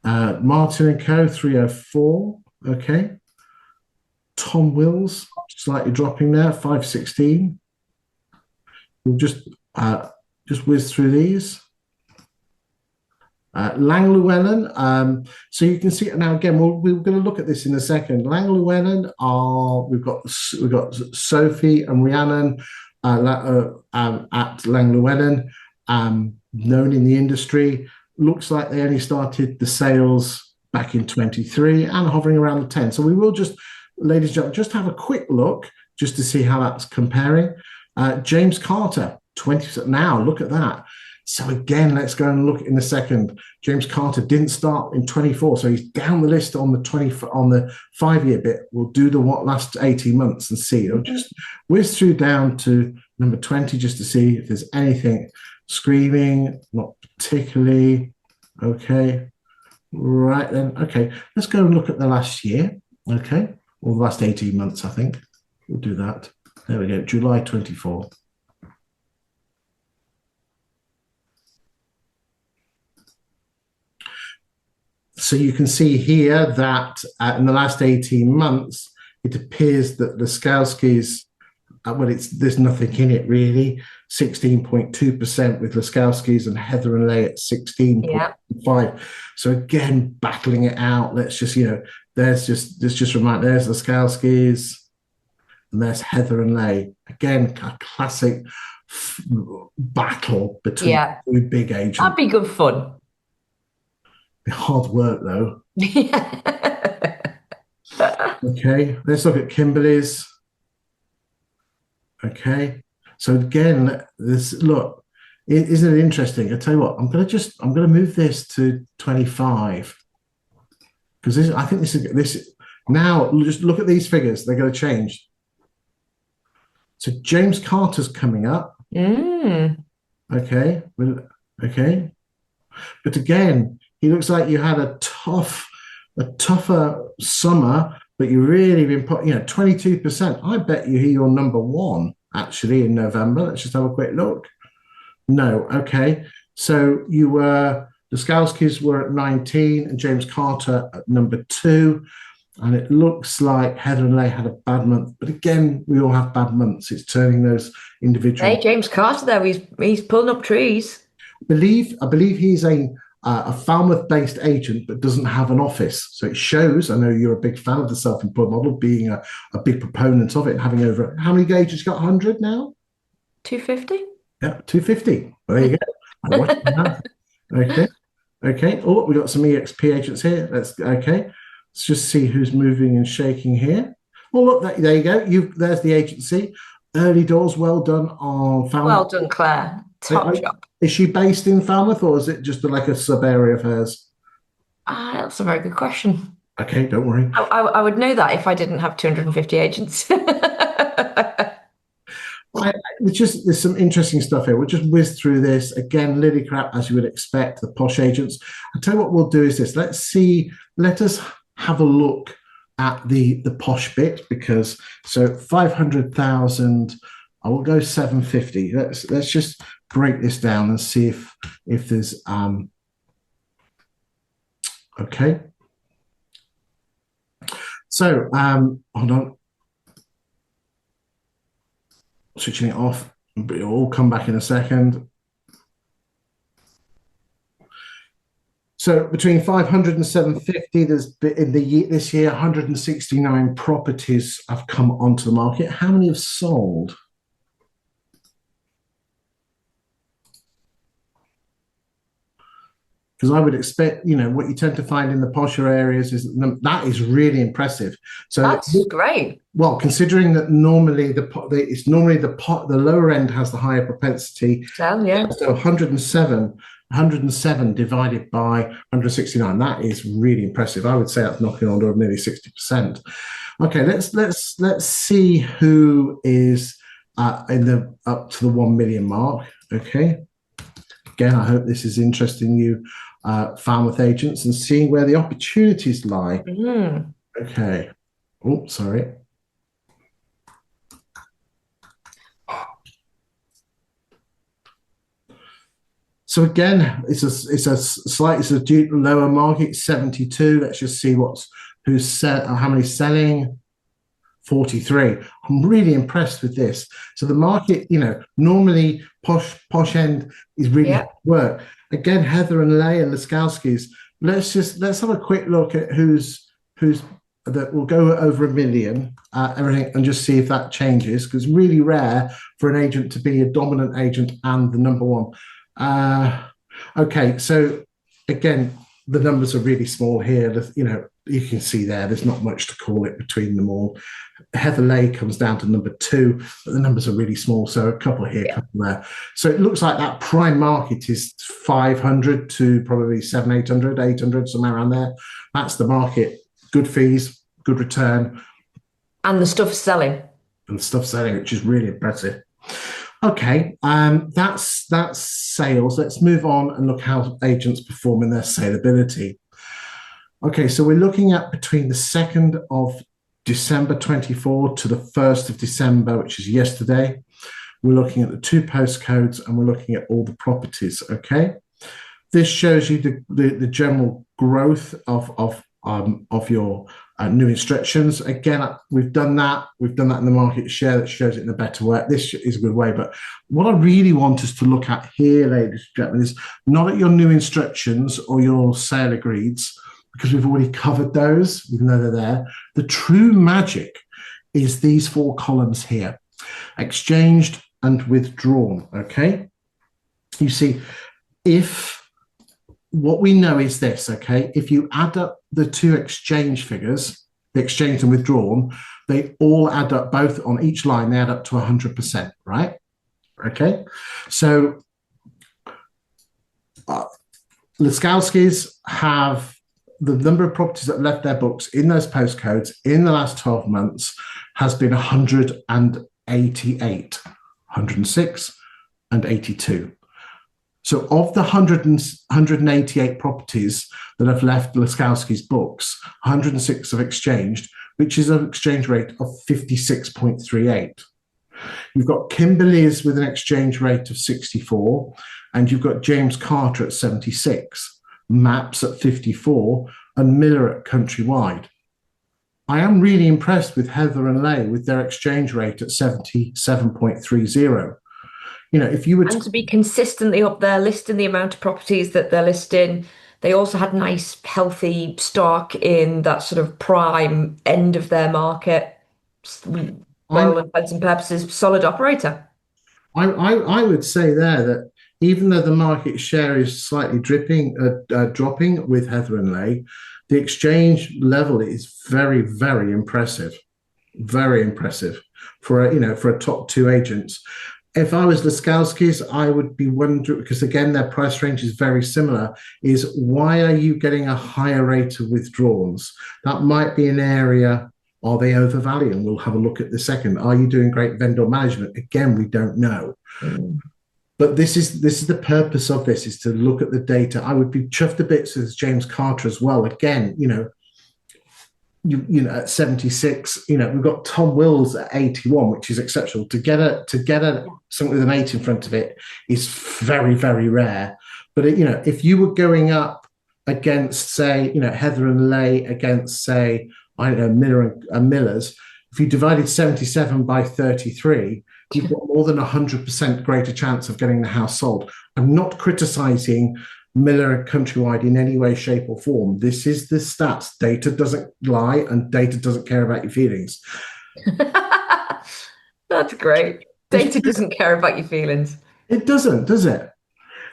Yeah. Martin and Co. 304. Okay. Tom Wills slightly dropping there. 516. We'll just whiz through these. Lang Llewellyn. So you can see it now. Again, we're going to look at this in a second. Lang Llewellyn we've got Sophie and Rhiannon at Lang Llewellyn, known in the industry. Looks like they only started the sales back in 23 and hovering around the 10. So we will just, ladies and gentlemen, just have a quick look just to see how that's comparing. James Carter, 20%. Now look at that. So again, let's go and look in a second. James Carter didn't start in 24, so he's down the list on the 5-year bit. We'll do the last 18 months and see. I'll just whiz through down to number 20 just to see if there's anything screaming. Not particularly. Okay, right then. Okay, let's go and look at the last year. Okay, or the last 18 months. I think we'll do that. There we go. July 24. So you can see here that in the last 18 months, it appears that Laskowski's well, there's nothing in it really. 16.2% with Laskowski's and Heather and Lay at 16.5. So again, battling it out. Let's just, let's just remind, there's Laskowski's and there's Heather and Lay. Again, a classic battle between two big agents. That'd be good fun. Hard work though. Okay, let's look at Kimberly's. Okay, so again, isn't it interesting? I tell you what, I'm gonna move this to 25 because I think this now. Just look at these figures; they're going to change. So James Carter's coming up. Okay, okay, but again, he looks like you had a tougher summer. But you've really been put, 22%. I bet you're number one actually in November. Let's just have a quick look. No, okay. So the Skalskis were at 19 and James Carter at number 2. And it looks like Heather and Lay had a bad month. But again, we all have bad months. It's turning those individuals. Hey, James Carter though, he's pulling up trees. I believe he's a Falmouth-based agent, but doesn't have an office. So it shows, I know you're a big fan of the self-employed model, being a big proponent of it, having over, how many agents got 100 now? 250? Yeah, 250. Well, there you go. Okay. Okay. Oh, we got some EXP agents here. Let's just see who's moving and shaking here. Well, look, there you go. There's the agency. Early doors, well done on Falmouth. Well done, Claire. Top job. Is she based in Falmouth or is it just like a sub area of hers? That's a very good question. Okay, don't worry. I would know that if I didn't have 250 agents. There's some interesting stuff here. We'll just whiz through this. Again, lily crap, as you would expect, the posh agents. I'll tell you what we'll do is this. Let us have a look at the posh bit, because so 500,000, I will go 750. Let's just break this down and see if there's okay. So hold on, switching it off, but it'll all come back in a second. So between 500 and 750, there's this year 169 properties have come onto the market. How many have sold? Because I would expect, what you tend to find in the posher areas is that is really impressive. So that's great. Well, considering that normally the lower end has the higher propensity. So yeah. So 107 divided by 169. That is really impressive. I would say that's knocking on to nearly 60%. Okay, let's see who is up to the 1 million mark. Okay. Again, I hope this is interesting you, Falmouth agents, and seeing where the opportunities lie. Mm-hmm. Okay. Oh, sorry. So again, it's a slightly lower market, 72. Let's just see how many selling. 43. I'm really impressed with this. So the market, normally posh end is really hard work. Again, Heather and Lay and Laskowski's. Let's have a quick look at who's that will go over 1 million, everything, and just see if that changes, because it's really rare for an agent to be a dominant agent and the number one. Okay, so again, the numbers are really small here. You can see there's not much to call it between them all. Heather Lay comes down to number 2, but the numbers are really small. So a couple here, a couple there. So it looks like that prime market is 500 to probably 700, 800, somewhere around there. That's the market. Good fees, good return. And the stuff's selling. Which is really impressive. Okay, that's sales. Let's move on and look how agents perform in their saleability. Okay, so we're looking at between the 2nd of December 24 to the 1st of December, which is yesterday. We're looking at the 2 postcodes and we're looking at all the properties, okay? This shows you the general growth of your New instructions, again, we've done that. We've done that in the market share that shows it in a better way. This is a good way. But what I really want us to look at here, ladies and gentlemen, is not at your new instructions or your sale agreeds, because we've already covered those, even though they're there. The true magic is these 4 columns here: exchanged and withdrawn. Okay. You see, what we know is this, okay, if you add up the 2 exchange figures, the exchanged and withdrawn, they all add up, both on each line, they add up to 100%, right? Okay, so Laskowski's have the number of properties that left their books in those postcodes in the last 12 months has been 188, 106 and 82. So of the 188 properties that have left Laskowski's books, 106 have exchanged, which is an exchange rate of 56.38. You've got Kimberley's with an exchange rate of 64, and you've got James Carter at 76, Maps at 54, and Miller at Countrywide. I am really impressed with Heather and Lay with their exchange rate at 77.30. If you were to be consistently up there listing the amount of properties that they're listing, they also had nice, healthy stock in that sort of prime end of their market. Well, all intents and purposes, solid operator. I would say there that even though the market share is slightly dropping with Heather and Lay, the exchange level is very, very impressive. Very impressive for a top 2 agents. If I was Laskowski's, I would be wondering, because again, their price range is very similar, is why are you getting a higher rate of withdrawals? That might be an area. Are they overvaluing? We'll have a look at the second. Are you doing great vendor management? Again, we don't know. But this is the purpose of this, is to look at the data. I would be chuffed a bit with James Carter as well. Again, at 76, we've got Tom Wills at 81, which is exceptional. To get something with an 8 in front of it is very, very rare. But if you were going up against, say, Heather and Lay against, say, I don't know, Miller and Miller's, if you divided 77 by 33, you've got more than 100% greater chance of getting the house sold. I'm not criticizing Miller and Countrywide in any way, shape, or form. This is the stats. Data doesn't lie, and data doesn't care about your feelings. That's great. Data doesn't care about your feelings. It doesn't, does it?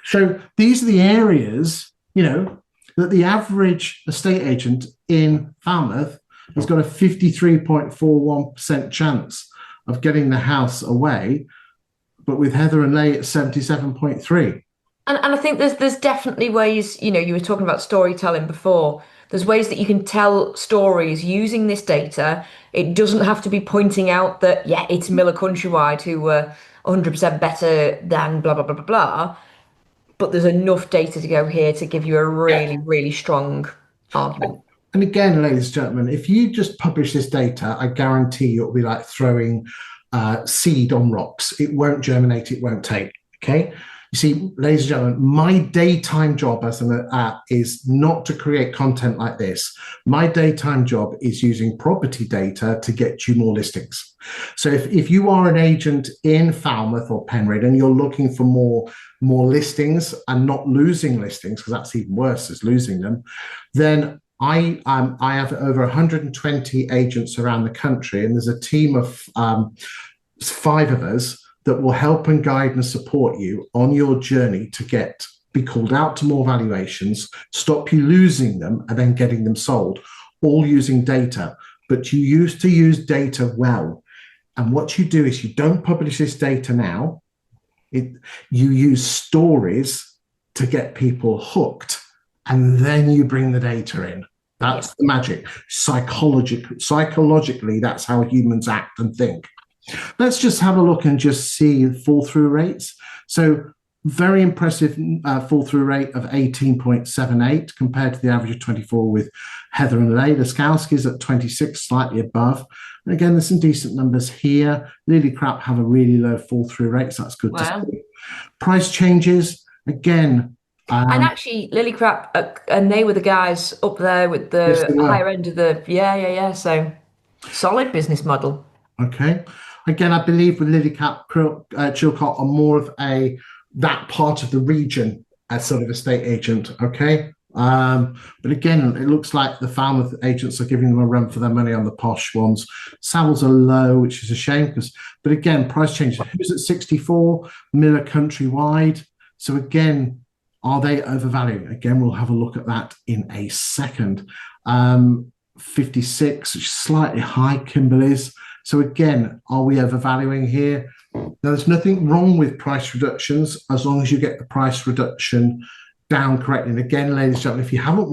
So these are the areas, that the average estate agent in Falmouth has got a 53.41% chance of getting the house away, but with Heather and Lay at 77.3%. And I think there's definitely ways, you were talking about storytelling before. There's ways that you can tell stories using this data. It doesn't have to be pointing out that, it's Miller Countrywide who were 100% better than blah, blah, blah, blah, blah. But there's enough data to go here to give you a really, really strong argument. And again, ladies and gentlemen, if you just publish this data, I guarantee you it'll be like throwing seed on rocks. It won't germinate, it won't take, okay? You see, ladies and gentlemen, my daytime job as an is not to create content like this. My daytime job is using property data to get you more listings. So if you are an agent in Falmouth or Penrith and you're looking for more listings and not losing listings, because that's even worse, is losing them, then I have over 120 agents around the country, and there's a team of 5 of us that will help and guide and support you on your journey to be called out to more valuations, stop you losing them, and then getting them sold, all using data. But you used to use data well. And what you do is you don't publish this data now. You use stories to get people hooked, and then you bring the data in. That's the magic. Psychologically, that's how humans act and think. Let's just have a look and just see fall-through rates. So very impressive fall-through rate of 18.78 compared to the average of 24 with Heather and Lay. Laskowski's at 26, slightly above. And again, there's some decent numbers here. Lily Crap have a really low fall-through rate, so that's good to see. Price changes, again, And actually, Lillycrap, and they were the guys up there with Yes, the they were. higher end of the, yeah. So solid business model. Okay. Again, I believe with Lilycap, Chilcot are more of that part of the region as sort of estate agent. Okay. But again, it looks like the Falmouth agents are giving them a run for their money on the posh ones. Savills are low, which is a shame but again, price changes. Who's at 64? Miller Countrywide. So again, are they overvaluing? Again, we'll have a look at that in a second. 56, which is slightly high, Kimberley's. So again, are we overvaluing here? Now, there's nothing wrong with price reductions as long as you get the price reduction down correctly. And again, ladies and gentlemen, if you haven't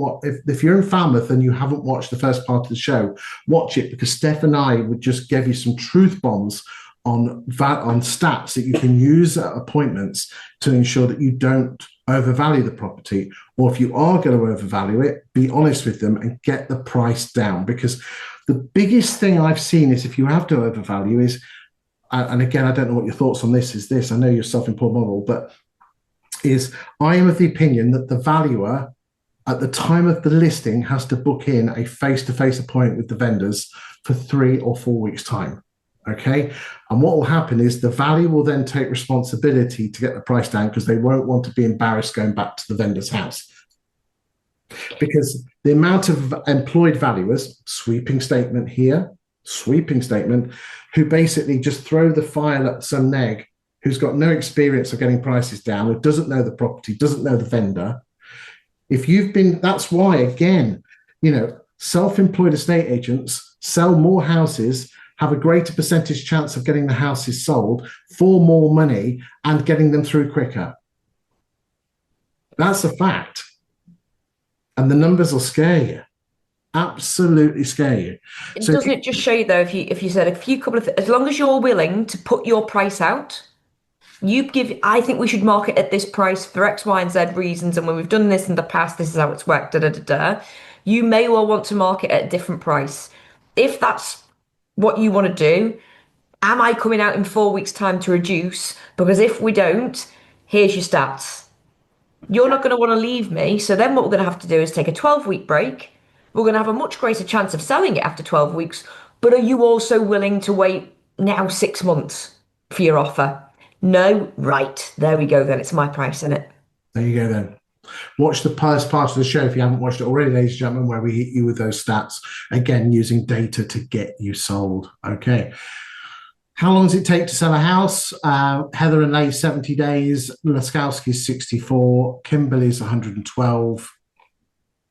if you're in Falmouth and you haven't watched the first part of the show, watch it, because Steph and I would just give you some truth bombs on stats that you can use at appointments to ensure that you don't overvalue the property, or if you are going to overvalue it, be honest with them and get the price down. Because the biggest thing I've seen is, if you have to overvalue, is, and again, I don't know what your thoughts on this is. I know you're self-employed model, but I am of the opinion that the valuer at the time of the listing has to book in a face-to-face appointment with the vendors for 3 or 4 weeks' time. Okay. And what will happen is the valuer will then take responsibility to get the price down, because they won't want to be embarrassed going back to the vendor's house. Because the amount of employed valuers, sweeping statement, who basically just throw the file at some neg who's got no experience of getting prices down, who doesn't know the property, doesn't know the vendor. That's why, again, self-employed estate agents sell more houses, have a greater percentage chance of getting the houses sold for more money and getting them through quicker. That's a fact. And the numbers will scare you. Absolutely scare you. Doesn't it just show you, though, if you said a few couple of, as long as you're willing to put your price out, I think we should market at this price for X, Y, and Z reasons. And when we've done this in the past, this is how it's worked, You may well want to market at a different price. If that's what you want to do, am I coming out in 4 weeks' time to reduce? Because if we don't, here's your stats. You're not going to want to leave me. So then what we're going to have to do is take a 12-week break. We're going to have a much greater chance of selling it after 12 weeks. But are you also willing to wait now 6 months for your offer? No? Right. There we go then. It's my price, isn't it? There you go then. Watch the first part of the show if you haven't watched it already, ladies and gentlemen, where we hit you with those stats, again, using data to get you sold. Okay. How long does it take to sell a house? Heather and Leigh, 70 days. Laskowski's 64. Kimberley's 112.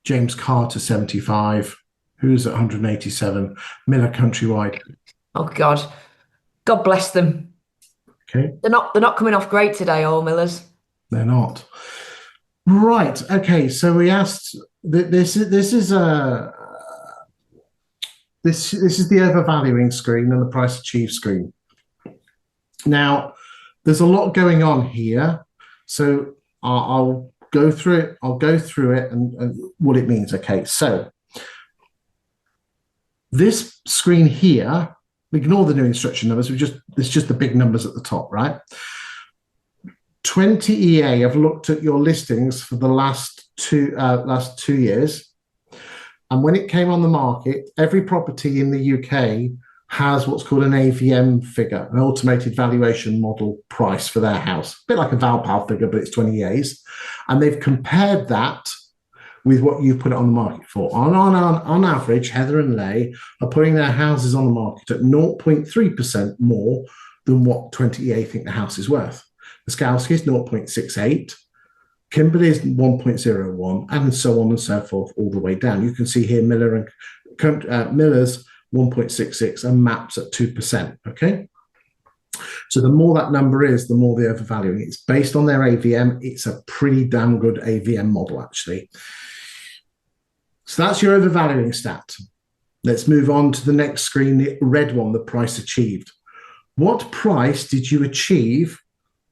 James Carter, 75. Who's at 187? Miller Countrywide. Oh, God. God bless them. Okay. They're not coming off great today, all Millers. They're not. Right. Okay. So we asked. This is the overvaluing screen and the price achieved screen. Now, there's a lot going on here, so I'll go through it. And what it means. Okay. So this screen here, ignore the new instruction numbers. It's just the big numbers at the top, right? 20 EA have looked at your listings for the last 2 years, and when it came on the market, every property in the UK has what's called an AVM figure, an automated valuation model price for their house, a bit like a Valpal figure, but it's 20 EAs, and they've compared that with what you've put it on the market for. On average, Heather and Leigh are putting their houses on the market at 0.3% more than what 20 EA think the house is worth. Laskowski's 0.68, Kimberley's 1.01, and so on and so forth, all the way down. You can see here Miller's 1.66 and Maps at 2%. Okay, so the more that number is, the more the overvaluing. It's based on their AVM. It's a pretty damn good AVM model, actually. So that's your overvaluing stat. Let's move on to the next screen, the red one, the price achieved. What price did you achieve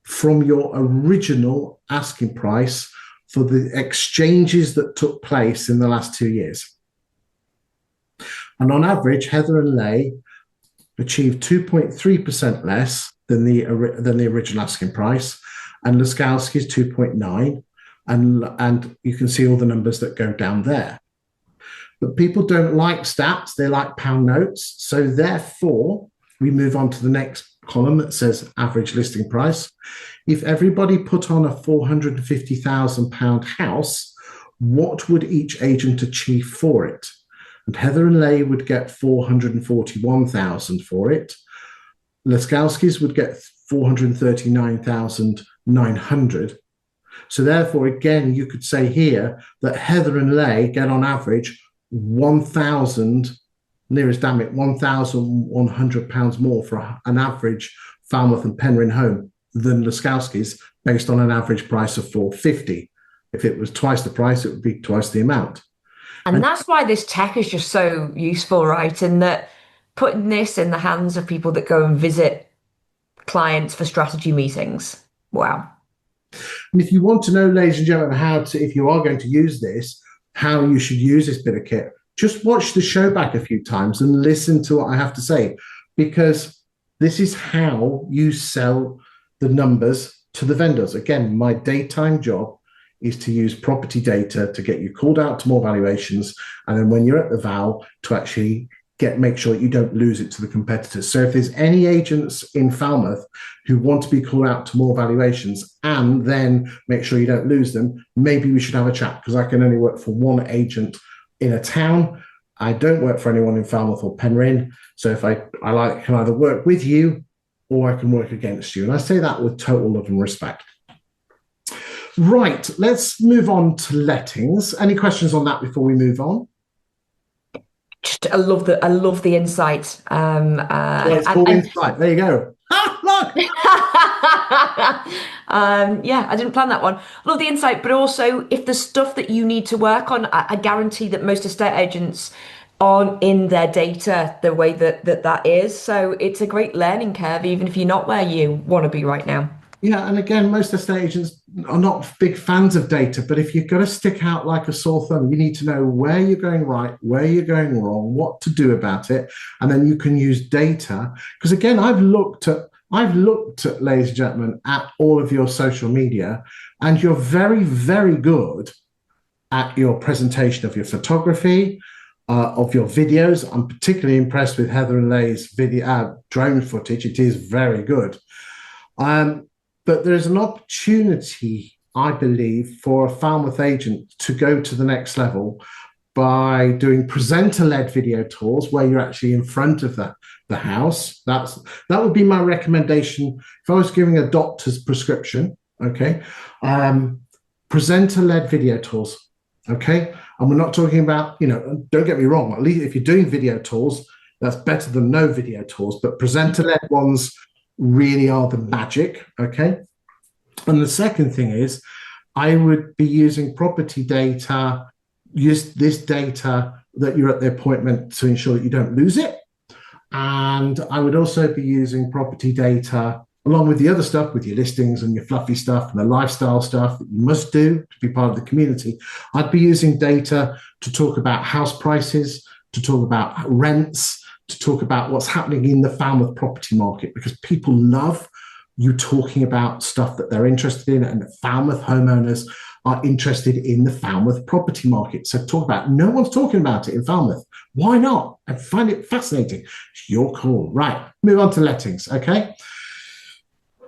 from your original asking price for the exchanges that took place in the last 2 years? And on average, Heather and Leigh achieved 2.3% less than the original asking price, and Laskowski's 2.9, and you can see all the numbers that go down there. But people don't like stats, they like pound notes. So therefore, we move on to the next column that says average listing price. If everybody put on a £450,000 house, what would each agent achieve for it? And Heather and Leigh would get 441,000 for it. Laskowski's would get 439,900. So therefore, again, you could say here that Heather and Leigh get on average 1,000, nearest damn it, £1,100 more for an average Falmouth and Penryn home than Laskowski's, based on an average price of 450. If it was twice the price, it would be twice the amount. And that's why this tech is just so useful, right? In that putting this in the hands of people that go and visit clients for strategy meetings. Wow. And if you want to know, ladies and gentlemen, if you are going to use this, how you should use this bit of kit, just watch the show back a few times and listen to what I have to say, because this is how you sell the numbers to the vendors. Again, my daytime job is to use property data to get you called out to more valuations, and then when you're at the val, to actually make sure that you don't lose it to the competitors. So if there's any agents in Falmouth who want to be called out to more valuations and then make sure you don't lose them, maybe we should have a chat, because I can only work for one agent in a town. I don't work for anyone in Falmouth or Penryn. So if I can either work with you or I can work against you. And I say that with total love and respect. Right, let's move on to lettings. Any questions on that before we move on? Just I love the insight. It's called insight. There you go. Look. Yeah, I didn't plan that one. I love the insight, but also if there's stuff that you need to work on, I guarantee that most estate agents aren't in their data the way that is. So it's a great learning curve, even if you're not where you want to be right now. Yeah, and again, most estate agents are not big fans of data, but if you've got to stick out like a sore thumb, you need to know where you're going right, where you're going wrong, what to do about it, and then you can use data. Because again, I've looked at, ladies and gentlemen, at all of your social media, and you're very, very good at your presentation of your photography, of your videos. I'm particularly impressed with Heather and Leigh's video drone footage. It is very good. But there's an opportunity, I believe, for a Falmouth agent to go to the next level by doing presenter-led video tours where you're actually in front of the house. That would be my recommendation if I was giving a doctor's prescription. Okay, presenter-led video tours. Okay, and we're not talking about, don't get me wrong. At least if you're doing video tours, that's better than no video tours. But presenter-led ones really are the magic. Okay, and the second thing is I would be using property data, use this data that you're at the appointment to ensure that you don't lose it. And I would also be using property data along with the other stuff, with your listings and your fluffy stuff and the lifestyle stuff that you must do to be part of the community. I'd be using data to talk about house prices, to talk about rents, to talk about what's happening in the Falmouth property market, because people love you talking about stuff that they're interested in, and Falmouth homeowners are interested in the Falmouth property market. So talk about, no one's talking about it in Falmouth. Why not? I find it fascinating. It's your call. Right, move on to lettings, okay?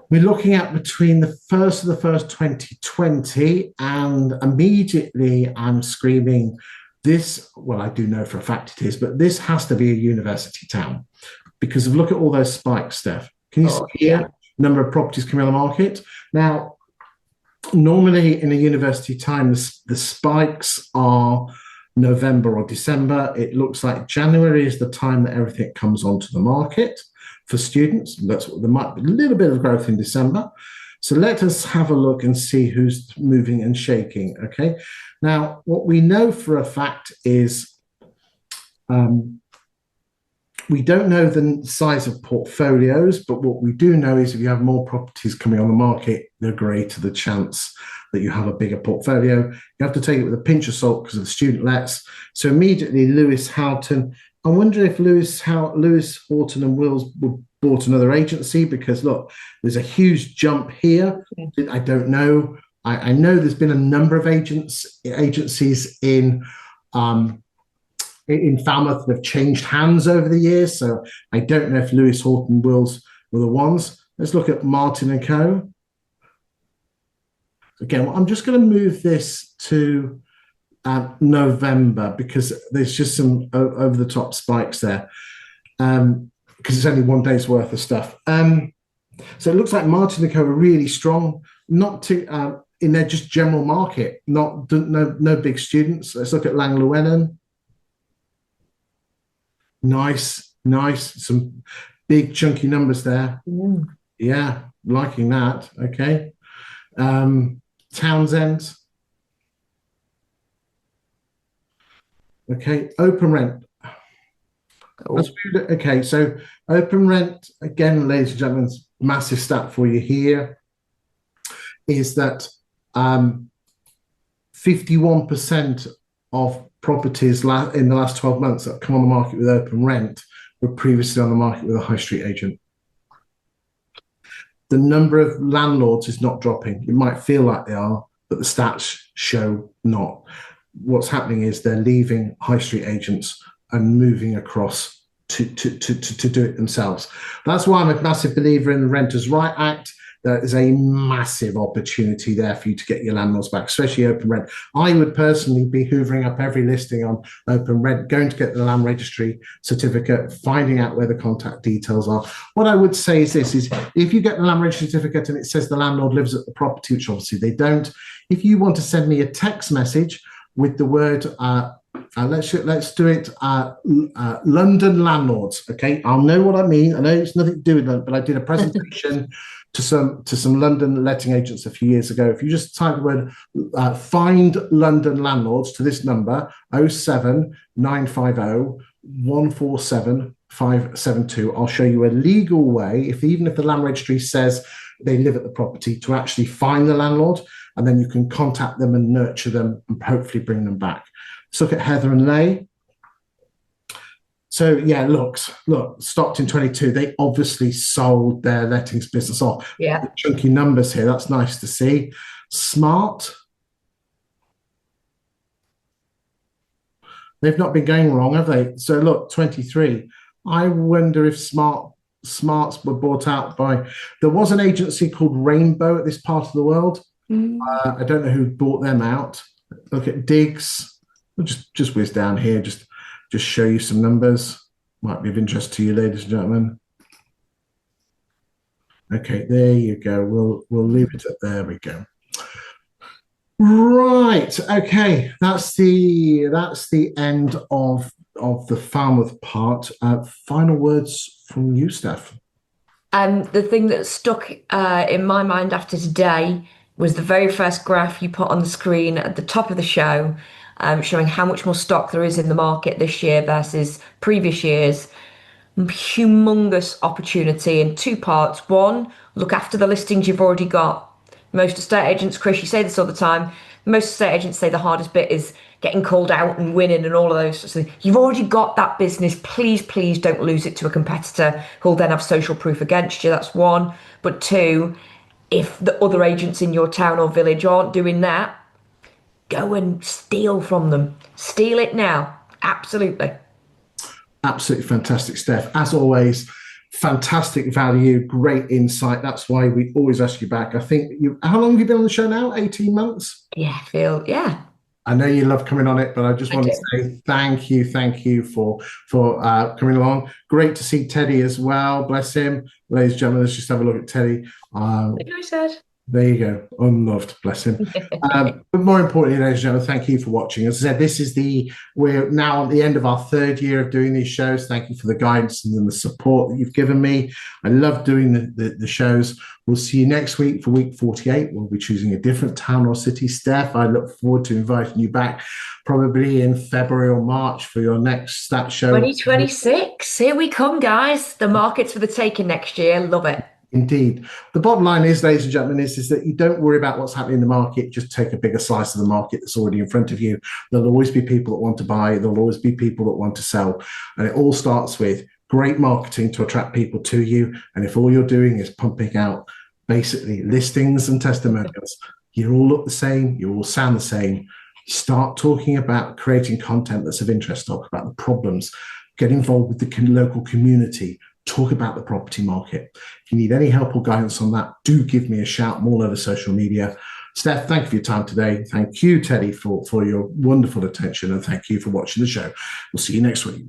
We're looking at between the 1st of the 1st, 2020, and immediately I'm screaming, this, well, I do know for a fact it is, but this has to be a university town, because look at all those spikes, Steph. Can you see here number of properties coming on the market? Now, normally in a university time, the spikes are November or December. It looks like January is the time that everything comes onto the market for students. There might be a little bit of growth in December. So let us have a look and see who's moving and shaking, okay? Now, what we know for a fact is we don't know the size of portfolios, but what we do know is if you have more properties coming on the market, the greater the chance that you have a bigger portfolio. You have to take it with a pinch of salt because of the student lets. So immediately, Lewis Houghton, I wonder if Lewis Houghton and Wills bought another agency, because look, there's a huge jump here. I don't know. I know there's been a number of agencies in Falmouth that have changed hands over the years. So I don't know if Lewis Horton Wills were the ones. Let's look at Martin and Co. Again, I'm just going to move this to November because there's just some over the top spikes there because it's only 1 day's worth of stuff. So it looks like Martin and Co are really strong, not to in their just general market, no big students. Let's look at Lang Llewellyn. Nice, some big chunky numbers there. Yeah, liking that. Okay. Townsend. Okay, open rent. Okay, so open rent, again, ladies and gentlemen, massive stat for you here is that 51% of properties in the last 12 months that have come on the market with open rent were previously on the market with a high street agent. The number of landlords is not dropping. It might feel like they are, but the stats show not. What's happening is they're leaving high street agents and moving across to do it themselves. That's why I'm a massive believer in the Renters' Right Act. There is a massive opportunity there for you to get your landlords back, especially open rent. I would personally be hoovering up every listing on open rent, going to get the land registry certificate, finding out where the contact details are. What I would say is this, is if you get the land registry certificate and it says the landlord lives at the property, which obviously they don't, if you want to send me a text message with the word let's do it. London landlords. Okay, I'll know what I mean. I know it's nothing to do with that, but I did a presentation to some London letting agents a few years ago. If you just type the word find London landlords to this number 07950 147 572, I'll show you a legal way, even if the land registry says they live at the property, to actually find the landlord, and then you can contact them and nurture them and hopefully bring them back. Let's look at Heather and Lay. So yeah, look, stopped in 22. They obviously sold their lettings business off. Yeah. The chunky numbers here, that's nice to see. Smart. They've not been going wrong, have they? So look, 23. I wonder if Smarts were bought out by, there was an agency called Rainbow at this part of the world. I don't know who bought them out. Look at Diggs. We'll just whiz down here, just show you some numbers. Might be of interest to you, ladies and gentlemen. Okay, there you go. We'll leave it at there. We go. Right. Okay, that's the end of the Falmouth part. Final words from you, Steph. The thing that stuck in my mind after today was the very first graph you put on the screen at the top of the show, showing how much more stock there is in the market this year versus previous years. Humongous opportunity in two parts. One, look after the listings you've already got. Most estate agents, Chris, you say this all the time, most estate agents say the hardest bit is getting called out and winning and all of those sorts of things. You've already got that business. Please don't lose it to a competitor who'll then have social proof against you. That's one. But two, if the other agents in your town or village aren't doing that, go and steal from them. Steal it now. Absolutely. Absolutely fantastic, Steph. As always, fantastic value, great insight. That's why we always ask you back. I think how long have you been on the show now? 18 months? Yeah, I know you love coming on it, but I just want to say thank you for coming along. Great to see Teddy as well. Bless him. Ladies and gentlemen, let's just have a look at Teddy. like I said. There you go. Unloved, bless him. But more importantly, ladies and gentlemen, thank you for watching. As I said, we're now at the end of our third year of doing these shows. Thank you for the guidance and the support that you've given me. I love doing the shows. We'll see you next week for week 48. We'll be choosing a different town or city. Steph, I look forward to inviting you back probably in February or March for your next stat show. 2026. Here we come, guys. The market's for the taking next year. Love it. Indeed. The bottom line is, ladies and gentlemen, is that you don't worry about what's happening in the market. Just take a bigger slice of the market that's already in front of you. There'll always be people that want to buy. There'll always be people that want to sell. And it all starts with great marketing to attract people to you. And if all you're doing is pumping out basically listings and testimonials, You all look the same. You all sound the same. Start talking about creating content that's of interest. Talk about the problems. Get involved with the local community. Talk about the property market. If you need any help or guidance on that, do give me a shout. I'm all over social media. Steph, thank you for your time today. Thank you, Teddy, for your wonderful attention. And thank you for watching the show. We'll see you next week.